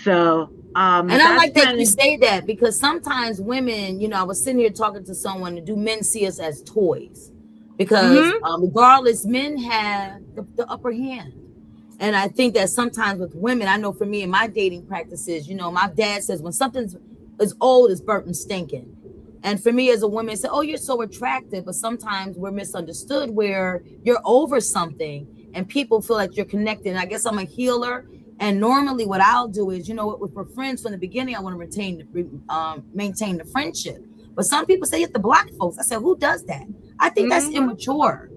So and I like that you say that, because sometimes women, you know, I was sitting here talking to someone, do men see us as toys? Because regardless, men have the upper hand. And I think that sometimes with women, I know for me in my dating practices, you know, my dad says when something is old, it's burnt and stinking. And for me as a woman, say, oh, you're so attractive. But sometimes we're misunderstood where you're over something and people feel like you're connected. And I guess I'm a healer. And normally what I'll do is, you know, if we're friends from the beginning, I want to maintain the friendship. But some people say you have to block folks. I said, who does that? I think that's immature.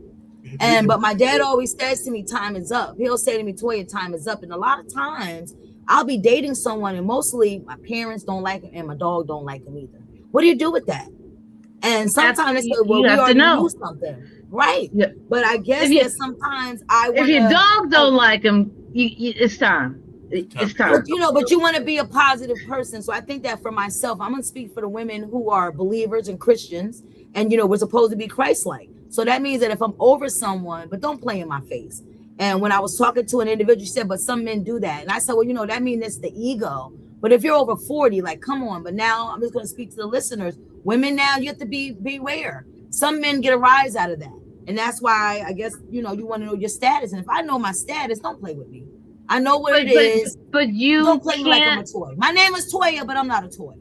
But my dad always says to me, time is up. He'll say to me, Toya, time is up. And a lot of times I'll be dating someone and mostly my parents don't like him and my dog don't like him either. What do you do with that? And sometimes they say, well, we already knew something. Right. Yeah. But I guess that sometimes if your dog don't like him, it's time. It's time. But, you know, but you want to be a positive person. So I think that for myself, I'm going to speak for the women who are believers and Christians. And, you know, we're supposed to be Christ-like. So that means that if I'm over someone, but don't play in my face. And when I was talking to an individual, she said, but some men do that. And I said, well, you know, that means it's the ego. But if you're over 40, like, come on. But now I'm just going to speak to the listeners. Women now, you have to beware. Some men get a rise out of that. And that's why I guess, you know, you want to know your status. And if I know my status, don't play with me. I know what it is. But you don't play me like I'm a toy. My name is Toya, but I'm not a toy.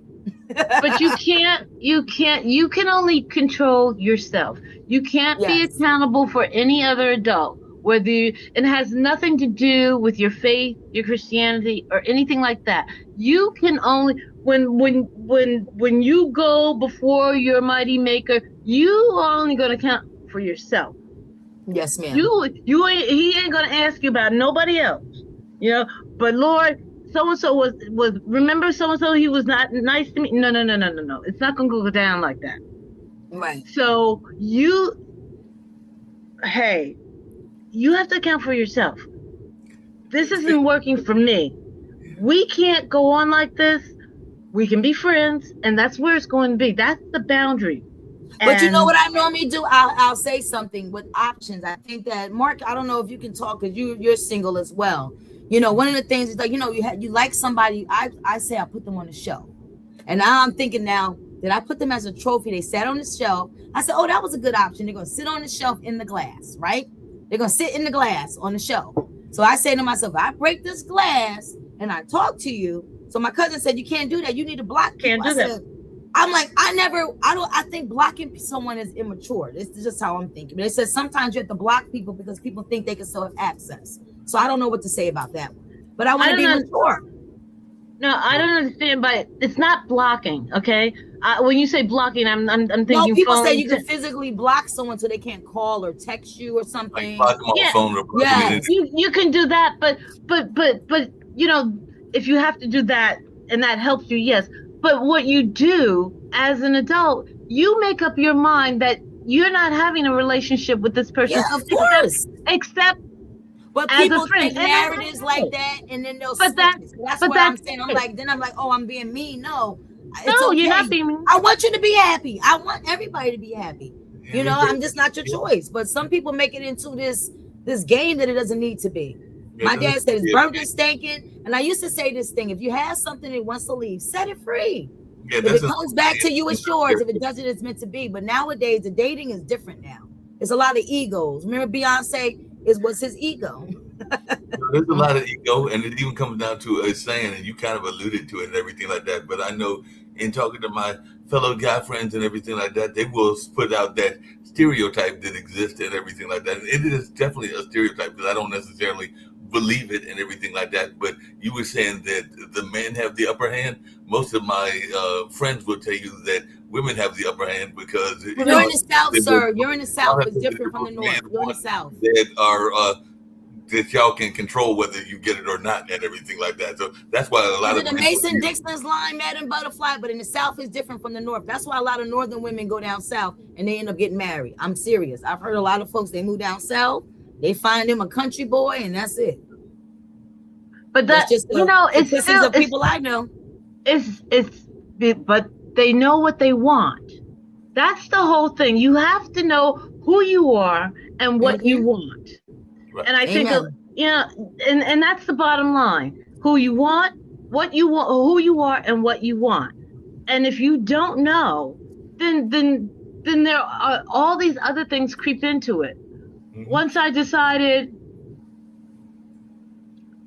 But you can only control yourself. You can't be accountable for any other adult. It has nothing to do with your faith, your Christianity, or anything like that. You can only when you go before your mighty maker, you are only going to count for yourself. Yes, ma'am. He ain't going to ask you about nobody else. You know, but Lord, so-and-so was remember so-and-so, he was not nice to me. No. It's not going to go down like that. Right. So you have to account for yourself. This isn't working for me. We can't go on like this. We can be friends, and that's where it's going to be. That's the boundary. But you know what I normally do? I'll say something with options. I think that, Mark, I don't know if you can talk because you're single as well. You know, one of the things is like, you know, you like somebody. I say I put them on the shelf. And now I'm thinking now, did I put them as a trophy? They sat on the shelf. I said, oh, that was a good option. They're going to sit on the shelf in the glass, right? They're going to sit in the glass on the shelf. So I say to myself, I break this glass and I talk to you. So my cousin said, you can't do that. You need to block people. Can't do that. I'm like, I think blocking someone is immature. It's just how I'm thinking. But it says sometimes you have to block people because people think they can still have access. So I don't know what to say about that one. But I want to be mature. No, I don't understand, but it's not blocking, okay? When you say blocking, I'm thinking. No, people say you can physically block someone so they can't call or text you or something. Like block them on phone. Yes. You can do that, but you know, if you have to do that and that helps you, yes. But what you do as an adult, you make up your mind that you're not having a relationship with this person. Yeah, of course. Except but people take narratives like that, and then they'll switch it. That's what I'm saying. I'm like, oh, I'm being mean. No, it's okay. You're not being mean. I want you to be happy. I want everybody to be happy. You know, I'm just not your choice. But some people make it into this game that it doesn't need to be. My dad said it's burnt and stinking. And I used to say this thing: if you have something that wants to leave, set it free. If it comes back to you, it's yours. If it doesn't, it's meant to be. But nowadays, the dating is different now. It's a lot of egos. Remember, Beyonce was his ego. There's a lot of ego, and it even comes down to a saying, and you kind of alluded to it and everything like that. But I know in talking to my fellow guy friends and everything like that, they will put out that stereotype that exists and everything like that. And it is definitely a stereotype because I don't necessarily believe it and everything like that. But you were saying that the men have the upper hand. Most of my friends will tell you that women have the upper hand because you're in the South, sir. You're in the South. It's different from the North. You're in the South. That are that y'all can control whether you get it or not and everything like that. So that's why a lot of the Mason-Dixon's line, Madam Butterfly, but in the South is different from the North. That's why a lot of Northern women go down South and they end up getting married. I'm serious. I've heard a lot of folks, they move down South, they find them a country boy, and that's it. But that, it's still people I know. But they know what they want. That's the whole thing. You have to know who you are and what you want. Right. And I think, and that's the bottom line. Who you want, what you want, who you are, and what you want. And if you don't know, then there are all these other things creep into it. Mm-hmm. Once I decided,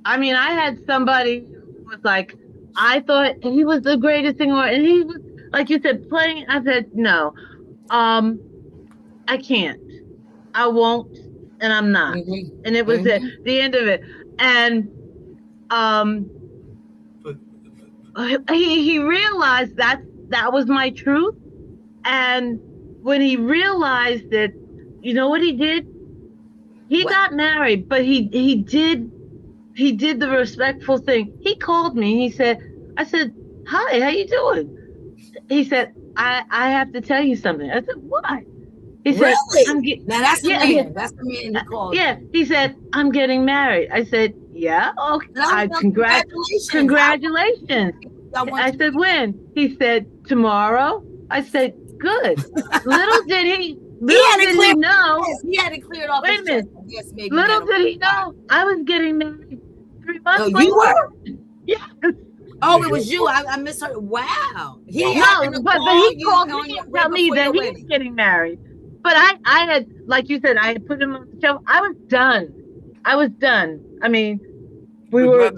I had somebody who was like, I thought he was the greatest thing, and he was, like you said, playing. I said, no, I can't, I won't, and I'm not. Mm-hmm. And it was the end of it. And he realized that was my truth. And when he realized that, you know what he did? He got married, but he did the respectful thing. He called me. I said, hi, how you doing? He said, I have to tell you something. I said, what? He said, really? Now that's the man. That's the man he called. Yeah. He said, I'm getting married. I said, yeah. Okay. Congratulations. I said, when? He said, tomorrow. I said, good. Little did he know. He had it cleared off. Wait a minute. Little did he know I was getting married 3 months later. You were? Yeah. Oh, it was you. I misheard. Wow. But he called me and tell me that he was getting married But I had, like you said, I had put him on the shelf. I was done. I mean, we But were,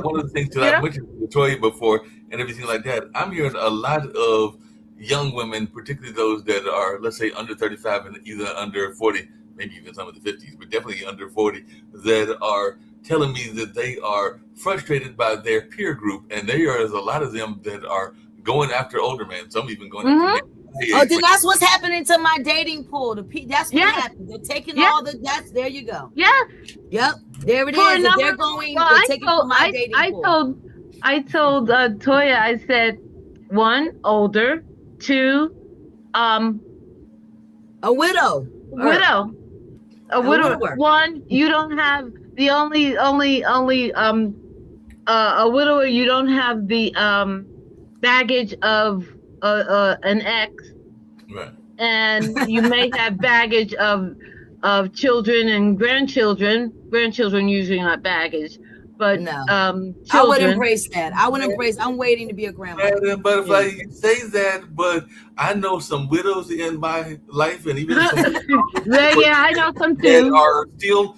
one of the things that you I know. mentioned to Toya before and everything like that, I'm hearing a lot of young women, particularly those that are, let's say, under 35 and either under 40, maybe even some of the 50s, but definitely under 40, that are telling me that they are frustrated by their peer group. And there is a lot of them that are going after older men, some even going after men Hmm. my Oh, age. then that's what's happening to my dating pool. That's what Yes, happened. They're taking yes, all the. That's there you go. yes. Yep, there it For a is. If number. they're going, Well, they're taking from my dating pool. I told Toya. I said, one, older. Two, um, A widow, widow. A a widow. widower. One, you don't have the only a widower. You don't have the baggage of an ex, Right. and you may have baggage of children and grandchildren. Grandchildren usually not baggage, but No, I would children. embrace that. I would embrace. I'm waiting to be a grandmother. Madam Butterfly, Yeah. you say that, but I know some widows in my life, and even some Well, yeah, I know some that too. are still.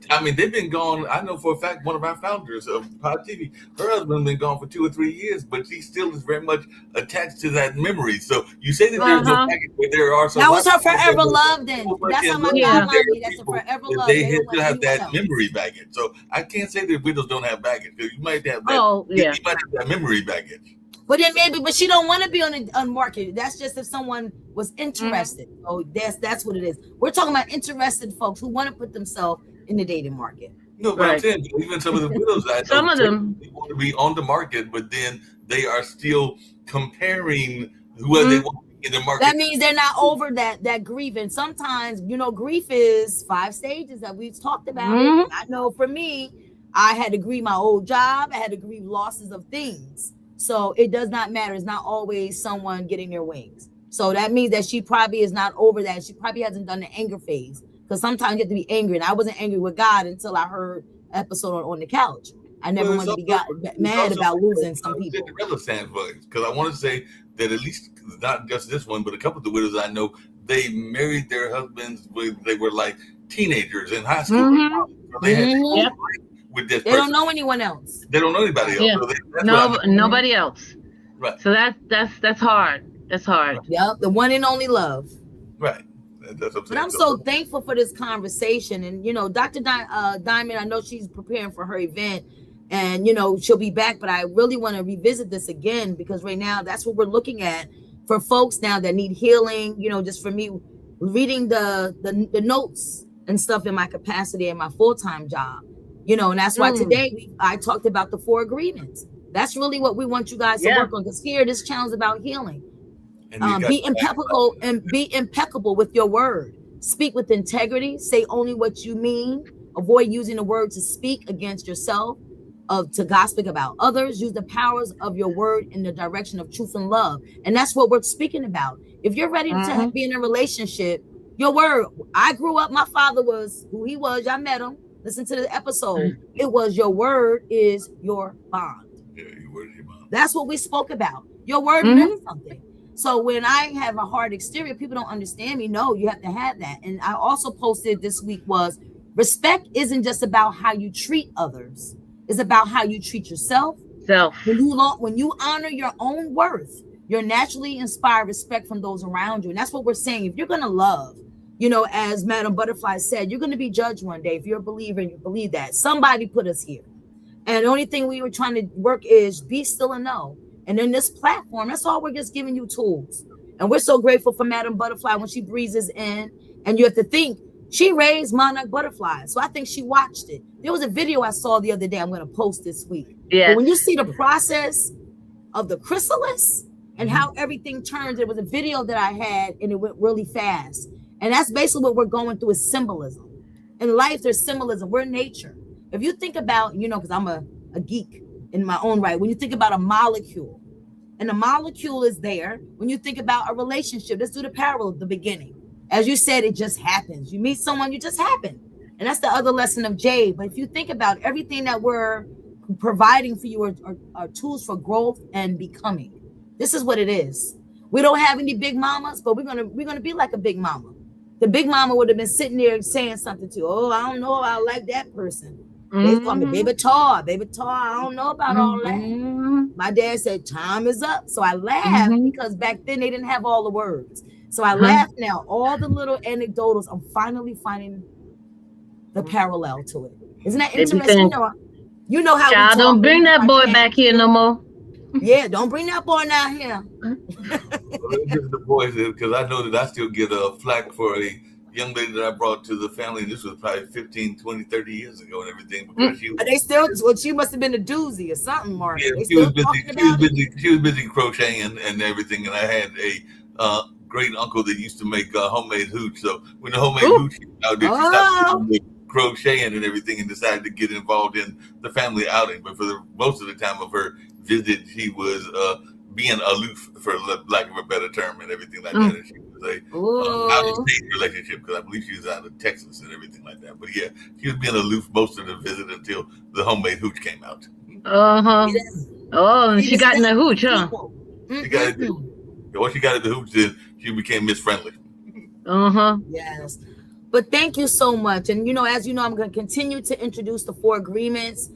I mean, they've been gone. I know for a fact one of our founders of Pod TV, her husband been gone for 2 or 3 years, but she still is very much attached to that memory. So you say that there's no Uh-huh. package, but there are some. That was her forever love. Then So much that's how in my love with Yeah. guideline their be. That's a people forever that love. they They don't still want have anyone that else. memory baggage. So I can't say that widows don't have baggage because you might have that. Oh, You yeah. might have that memory baggage. But then maybe, but she don't want to be on market. That's just if someone was Hmm. interested. Oh, that's what it is. We're talking about interested folks who want to put themselves in the dating market. No, but I'm Right. saying even some of the widows I Some know of them. they want to be on the market, but then they are still comparing who they Mm, want in the market. That means they're not over that grief. And sometimes, grief is 5 stages that we've talked about it. hmm. And I know for me, I had to grieve my old job. I had to grieve losses of things. So it does not matter. It's not always someone getting their wings. So that means that she probably is not over that. She probably hasn't done the anger phase. Because sometimes you have to be angry. And I wasn't angry with God until I heard episode on the couch. I never Well, wanted to be it's mad also about like losing some a people. Cinderella sandbox because I want to say that at least not just this one, but a couple of the widows I know, they married their husbands when they were like teenagers in high school. Hmm. So they had their whole Mhm. Yep. life with this They don't person. know anyone else. They don't know anybody else. Yeah. So that's what I No, mean. nobody else. Right, So that's hard. That's hard. Yep, the one and only love. right. That's what I'm But saying. I'm so thankful for this conversation. And, Dr. Diamond, I know she's preparing for her event and, she'll be back. But I really want to revisit this again because right now that's what we're looking at for folks now that need healing. Just for me reading the notes and stuff in my capacity in my full-time job, and that's why Mm. today I talked about the 4 agreements. That's really what we want you guys to Yeah. work on because here this challenge is about healing. And you got Be impeccable with your word. Speak with integrity. Say only what you mean. Avoid using the word to speak against yourself, to gossip about others. Use the powers of your word in the direction of truth and love. And that's what we're speaking about. If you're ready to Hmm. be in a relationship, your word. I grew up. My father was who he was. Y'all met him. Listen to the episode. It was your word is your bond. yeah, you were your mom. That's what we spoke about. Your word Mhm. meant something. So when I have a hard exterior, people don't understand me. No, you have to have that. And I also posted this week was respect isn't just about how you treat others. It's about how you treat yourself. Self. When you honor your own worth, you're naturally inspire respect from those around you. And that's what we're saying. If you're going to love, as Madam Butterfly said, you're going to be judged one day. If you're a believer and you believe that somebody put us here. And the only thing we were trying to work is be still and know. And in this platform, that's all we're just giving you tools. And we're so grateful for Madam Butterfly when she breezes in. And you have to think, she raised monarch butterflies. So I think she watched it. There was a video I saw the other day I'm going to post this week. Yes. But when you see the process of the chrysalis and how everything turns, there was a video that I had and it went really fast. And that's basically what we're going through is symbolism. In life, there's symbolism. We're nature. If you think about, because I'm a geek in my own right, when you think about a molecule, and the molecule is there, when you think about a relationship, let's do the parallel at the beginning. As you said, it just happens. You meet someone, you just happen. And that's the other lesson of Jade. But if you think about everything that we're providing for you are tools for growth and becoming. This is what it is. We don't have any big mamas, but we're gonna be like a big mama. the big mama would have been sitting there saying something to you. Oh, I don't know. I like that person. They call me baby Toya. Baby Toya, I don't know about all that. My dad said, time is up. So I laughed because back then they didn't have all the words. So I laugh now. All the little anecdotals, I'm finally finding the parallel to it. Isn't that interesting? You know how child, don't bring that boy back here no more. Yeah, don't bring that boy down here. The boys, because I know that I still get a flack for a young lady that I brought to the family. This was probably 15, 20, 30 years ago and everything. Because she was, they still, well, she must have been a doozy or something, Mark. Yeah, she was busy crocheting and everything. And I had a great uncle that used to make homemade hooch. So when the homemade hooch came out, she stopped doing crocheting and everything and decided to get involved in the family outing. But for most of the time of her visit, she was being aloof, for lack of a better term, and everything like that. And she was a out-of-state relationship, because I believe she was out of Texas and everything like that. But yeah, she was being aloof most of the visit until the homemade hooch came out. Oh, and she got in the hooch, huh? She got it. Once she got in the hooch, then she became Miss Friendly. Yes. But thank you so much. And, as you know, I'm going to continue to introduce the 4 agreements.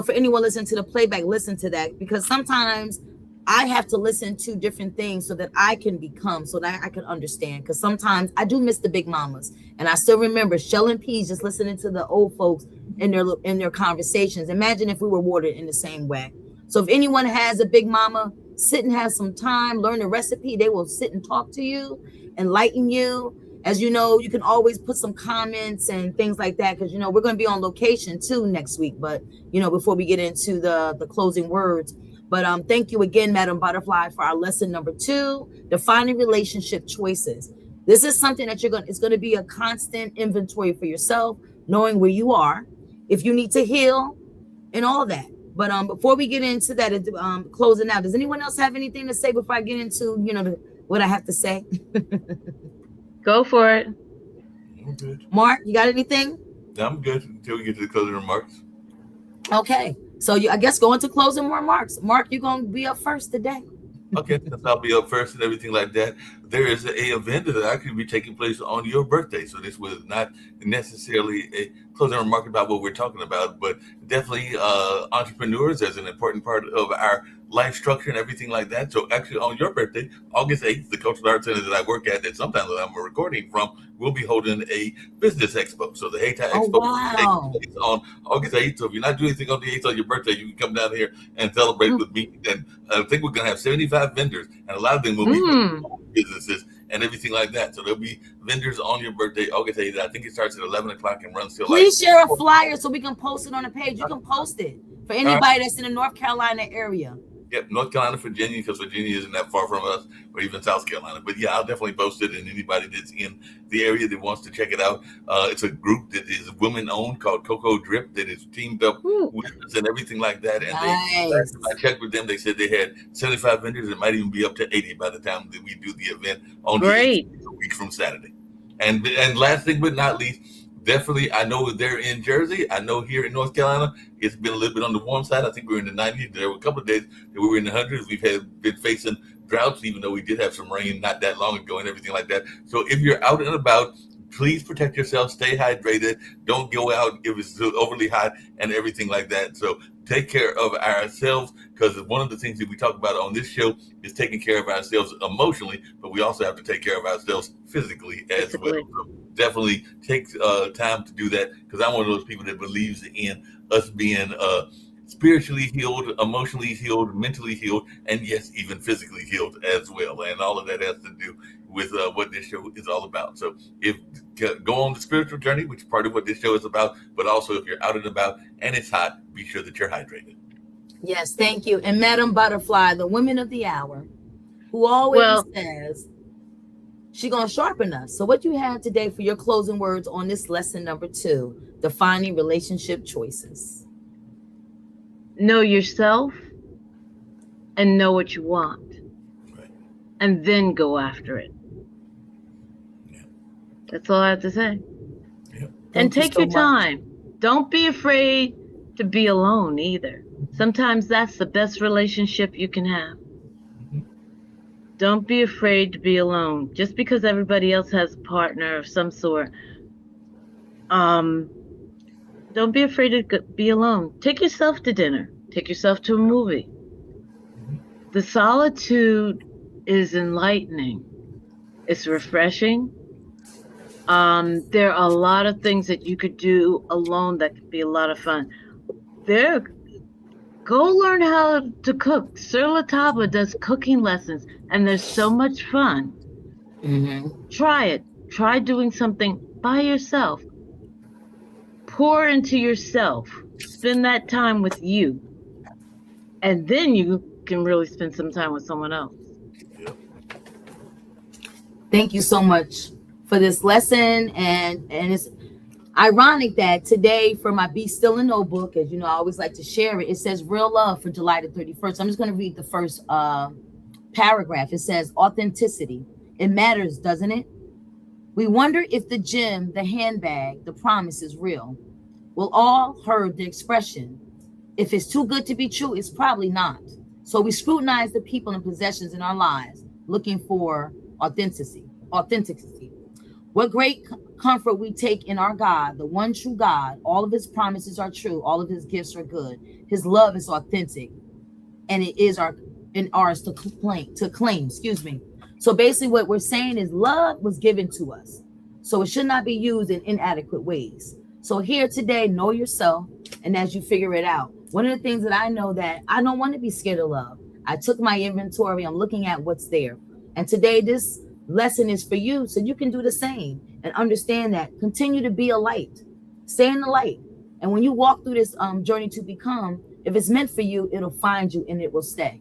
For anyone listening to the playback, listen to that, because sometimes I have to listen to different things so that I can become, so that I can understand. Because sometimes I do miss the big mamas. And I still remember Shell and Peas just listening to the old folks in their conversations. Imagine if we were watered in the same way. So if anyone has a big mama, sit and have some time, learn the recipe. They will sit and talk to you, enlighten you. As you know, you can always put some comments and things like that, because, we're going to be on location too next week. But, before we get into the closing words. But thank you again, Madam Butterfly, for our lesson number 2, defining relationship choices. This is something that it's going to be a constant inventory for yourself, knowing where you are, if you need to heal, and all that. But before we get into that, closing out, does anyone else have anything to say before I get into, what I have to say? Go for it. I'm good. Mark, you got anything? I'm good until we get to the closing remarks. Okay. So I guess go into closing remarks. Mark, you're going to be up first today. Okay, since I'll be up first and everything like that, there is a event that actually be taking place on your birthday. So this was not necessarily a closing remark about what we're talking about, but definitely entrepreneurs as an important part of our life structure and everything like that. So actually on your birthday, August 8th, the Cultural Arts Center that I work at, that sometimes I'm recording from, will be holding a business expo. So the Haiti Expo will take place on August 8th. So if you're not doing anything on the 8th on your birthday, you can come down here and celebrate with me. And I think we're going to have 75 vendors, and a lot of them will be businesses and everything like that. So there'll be vendors on your birthday, August 8th. I think it starts at 11 o'clock and runs till Please share a flyer so we can post it on the page. You can post it for anybody that's in the North Carolina area. Yep, North Carolina, Virginia, because Virginia isn't that far from us, or even South Carolina. But yeah, I'll definitely post it, and anybody that's in the area that wants to check it out. It's a group that is women-owned called Cocoa Drip that is teamed up with us and everything like that. And last time I checked with them, they said they had 75 vendors. It might even be up to 80 by the time that we do the event on the 8th, a week from Saturday. And last thing but not least, definitely, I know they're in Jersey. I know here in North Carolina, it's been a little bit on the warm side. I think we were in the 90s. There were a couple of days that we were in the 100s. We've been facing droughts, even though we did have some rain not that long ago and everything like that. So if you're out and about, please protect yourself. Stay hydrated. Don't go out if it's overly hot and everything like that. So take care of ourselves, because one of the things that we talk about on this show is taking care of ourselves emotionally, but we also have to take care of ourselves physically as well. So definitely take time to do that, because I'm one of those people that believes in us being spiritually healed, emotionally healed, mentally healed, and yes, even physically healed as well. And all of that has to do with what this show is all about. So if go on the spiritual journey, which is part of what this show is about, but also if you're out and about and it's hot, be sure that you're hydrated. Yes, thank you. And Madam Butterfly, the woman of the hour, who always says she's going to sharpen us. So what you have today for your closing words on this lesson number 2, defining relationship choices? Know yourself and know what you want, and then go after it. That's all I have to say. And take your time. Don't be afraid to be alone either. Sometimes that's the best relationship you can have. Don't be afraid to be alone. Just because everybody else has a partner of some sort, don't be afraid to be alone. Take yourself to dinner. Take yourself to a movie. The solitude is enlightening. It's refreshing. There are a lot of things that you could do alone that could be a lot of fun. Go learn how to cook. Sir Latava does cooking lessons, and there's so much fun. Try it. Try doing something by yourself. Pour into yourself. Spend that time with you. And then you can really spend some time with someone else. Thank you so much for this lesson. And it's ironic that today for my Be Still and Know book, as you know, I always like to share it. It says real love for July the 31st. I'm just going to read the first paragraph. It says authenticity. It matters, doesn't it? We wonder if the gem, the handbag, the promise is real. We'll all heard the expression. If it's too good to be true, it's probably not. So we scrutinize the people and possessions in our lives, looking for authenticity. What great comfort we take in our God, the one true God. All of his promises are true. All of his gifts are good. His love is authentic, and it is ours to claim. So basically what we're saying is love was given to us. So it should not be used in inadequate ways. So here today, know yourself. And as you figure it out, one of the things that I know that I don't want to be scared of love. I took my inventory. I'm looking at what's there. And today, this lesson is for you. So you can do the same and understand that. Continue to be a light. Stay in the light. And when you walk through this journey to become, if it's meant for you, it'll find you and it will stay.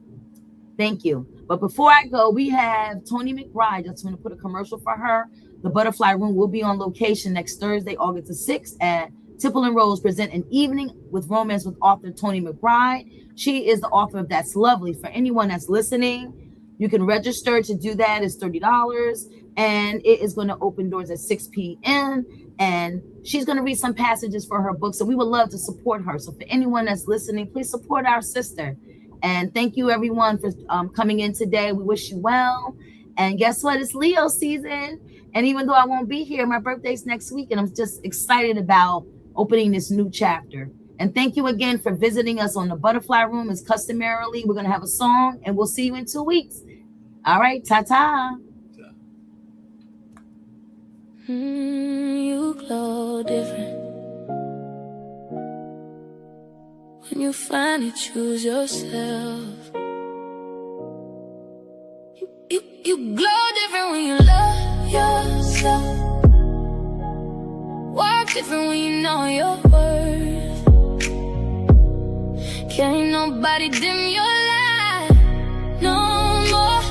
Thank you. But before I go, we have Tony McBride. Just going to put a commercial for her. The Butterfly Room will be on location next Thursday, August the 6th at Tipple and Rose present an evening with romance with author Tony McBride. She is the author of That's Lovely. For anyone that's listening, you can register to do that. It's $30. And it is going to open doors at 6 p.m. And she's going to read some passages for her book. So we would love to support her. So for anyone that's listening, please support our sister. And thank you, everyone, for coming in today. We wish you well. And guess what? It's Leo season. And even though I won't be here, my birthday's next week. And I'm just excited about opening this new chapter. And thank you again for visiting us on the Butterfly Room. As customarily, we're going to have a song. And we'll see you in 2 weeks. All right. Ta-ta. You glow different when you finally choose yourself. You glow different when you love yourself. Walk different when you know your worth. Can't nobody dim your light no more.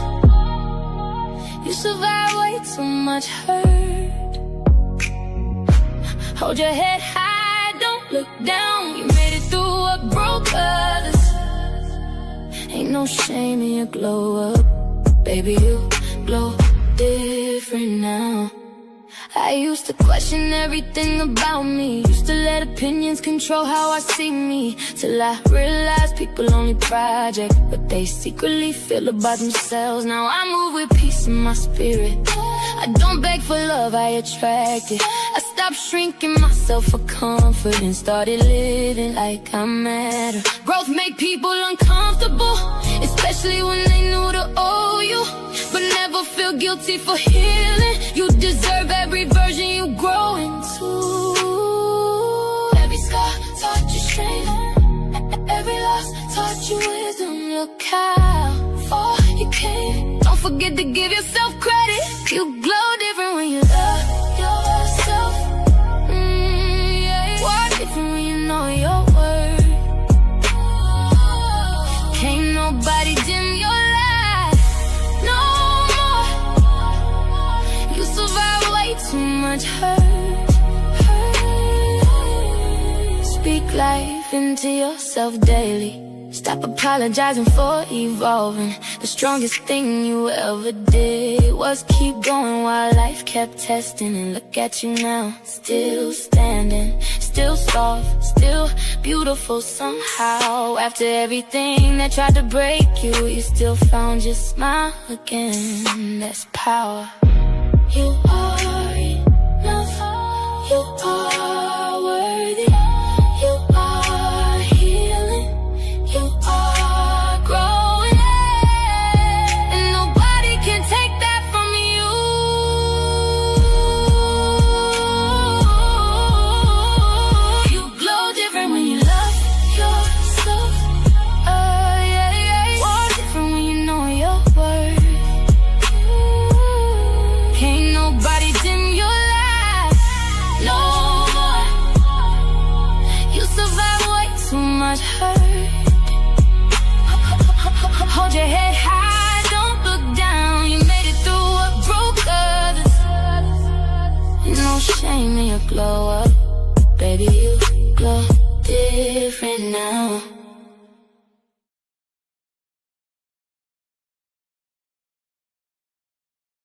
You survive way too much hurt. Hold your head high, don't look down. You made it through what broke others. Ain't no shame in your glow up. Baby, you glow different now. I used to question everything about me. Used to let opinions control how I see me. Till I realized people only project what they secretly feel about themselves. Now I move with peace in my spirit. I don't beg for love, I attract it. I stopped shrinking myself for comfort and started living like I matter. Growth make people uncomfortable, especially when they knew to owe you. But never feel guilty for healing. You deserve every version you grow into. Every scar taught you strength. Every loss taught you wisdom. Look how far you came. Don't forget to give yourself credit. You glow different when you love yourself. Walk different when you know your worth. Can't nobody dim your light no more. You survive way too much hurt. Speak life into yourself daily. Stop apologizing for evolving. The strongest thing you ever did was keep going while life kept testing. And look at you now, still standing, still soft, still beautiful somehow. After everything that tried to break you, you still found your smile again. That's power. You are enough. You are worthy. You are healing. You are growing. And nobody can take that from you. You glow different when you love yourself. Yeah, yeah. Walk different when you know your worth. Can't nobody dim your light no more. You survive way too much hurt. Hold your head high, don't look down. You made it through what broke others. No shame in your glow up.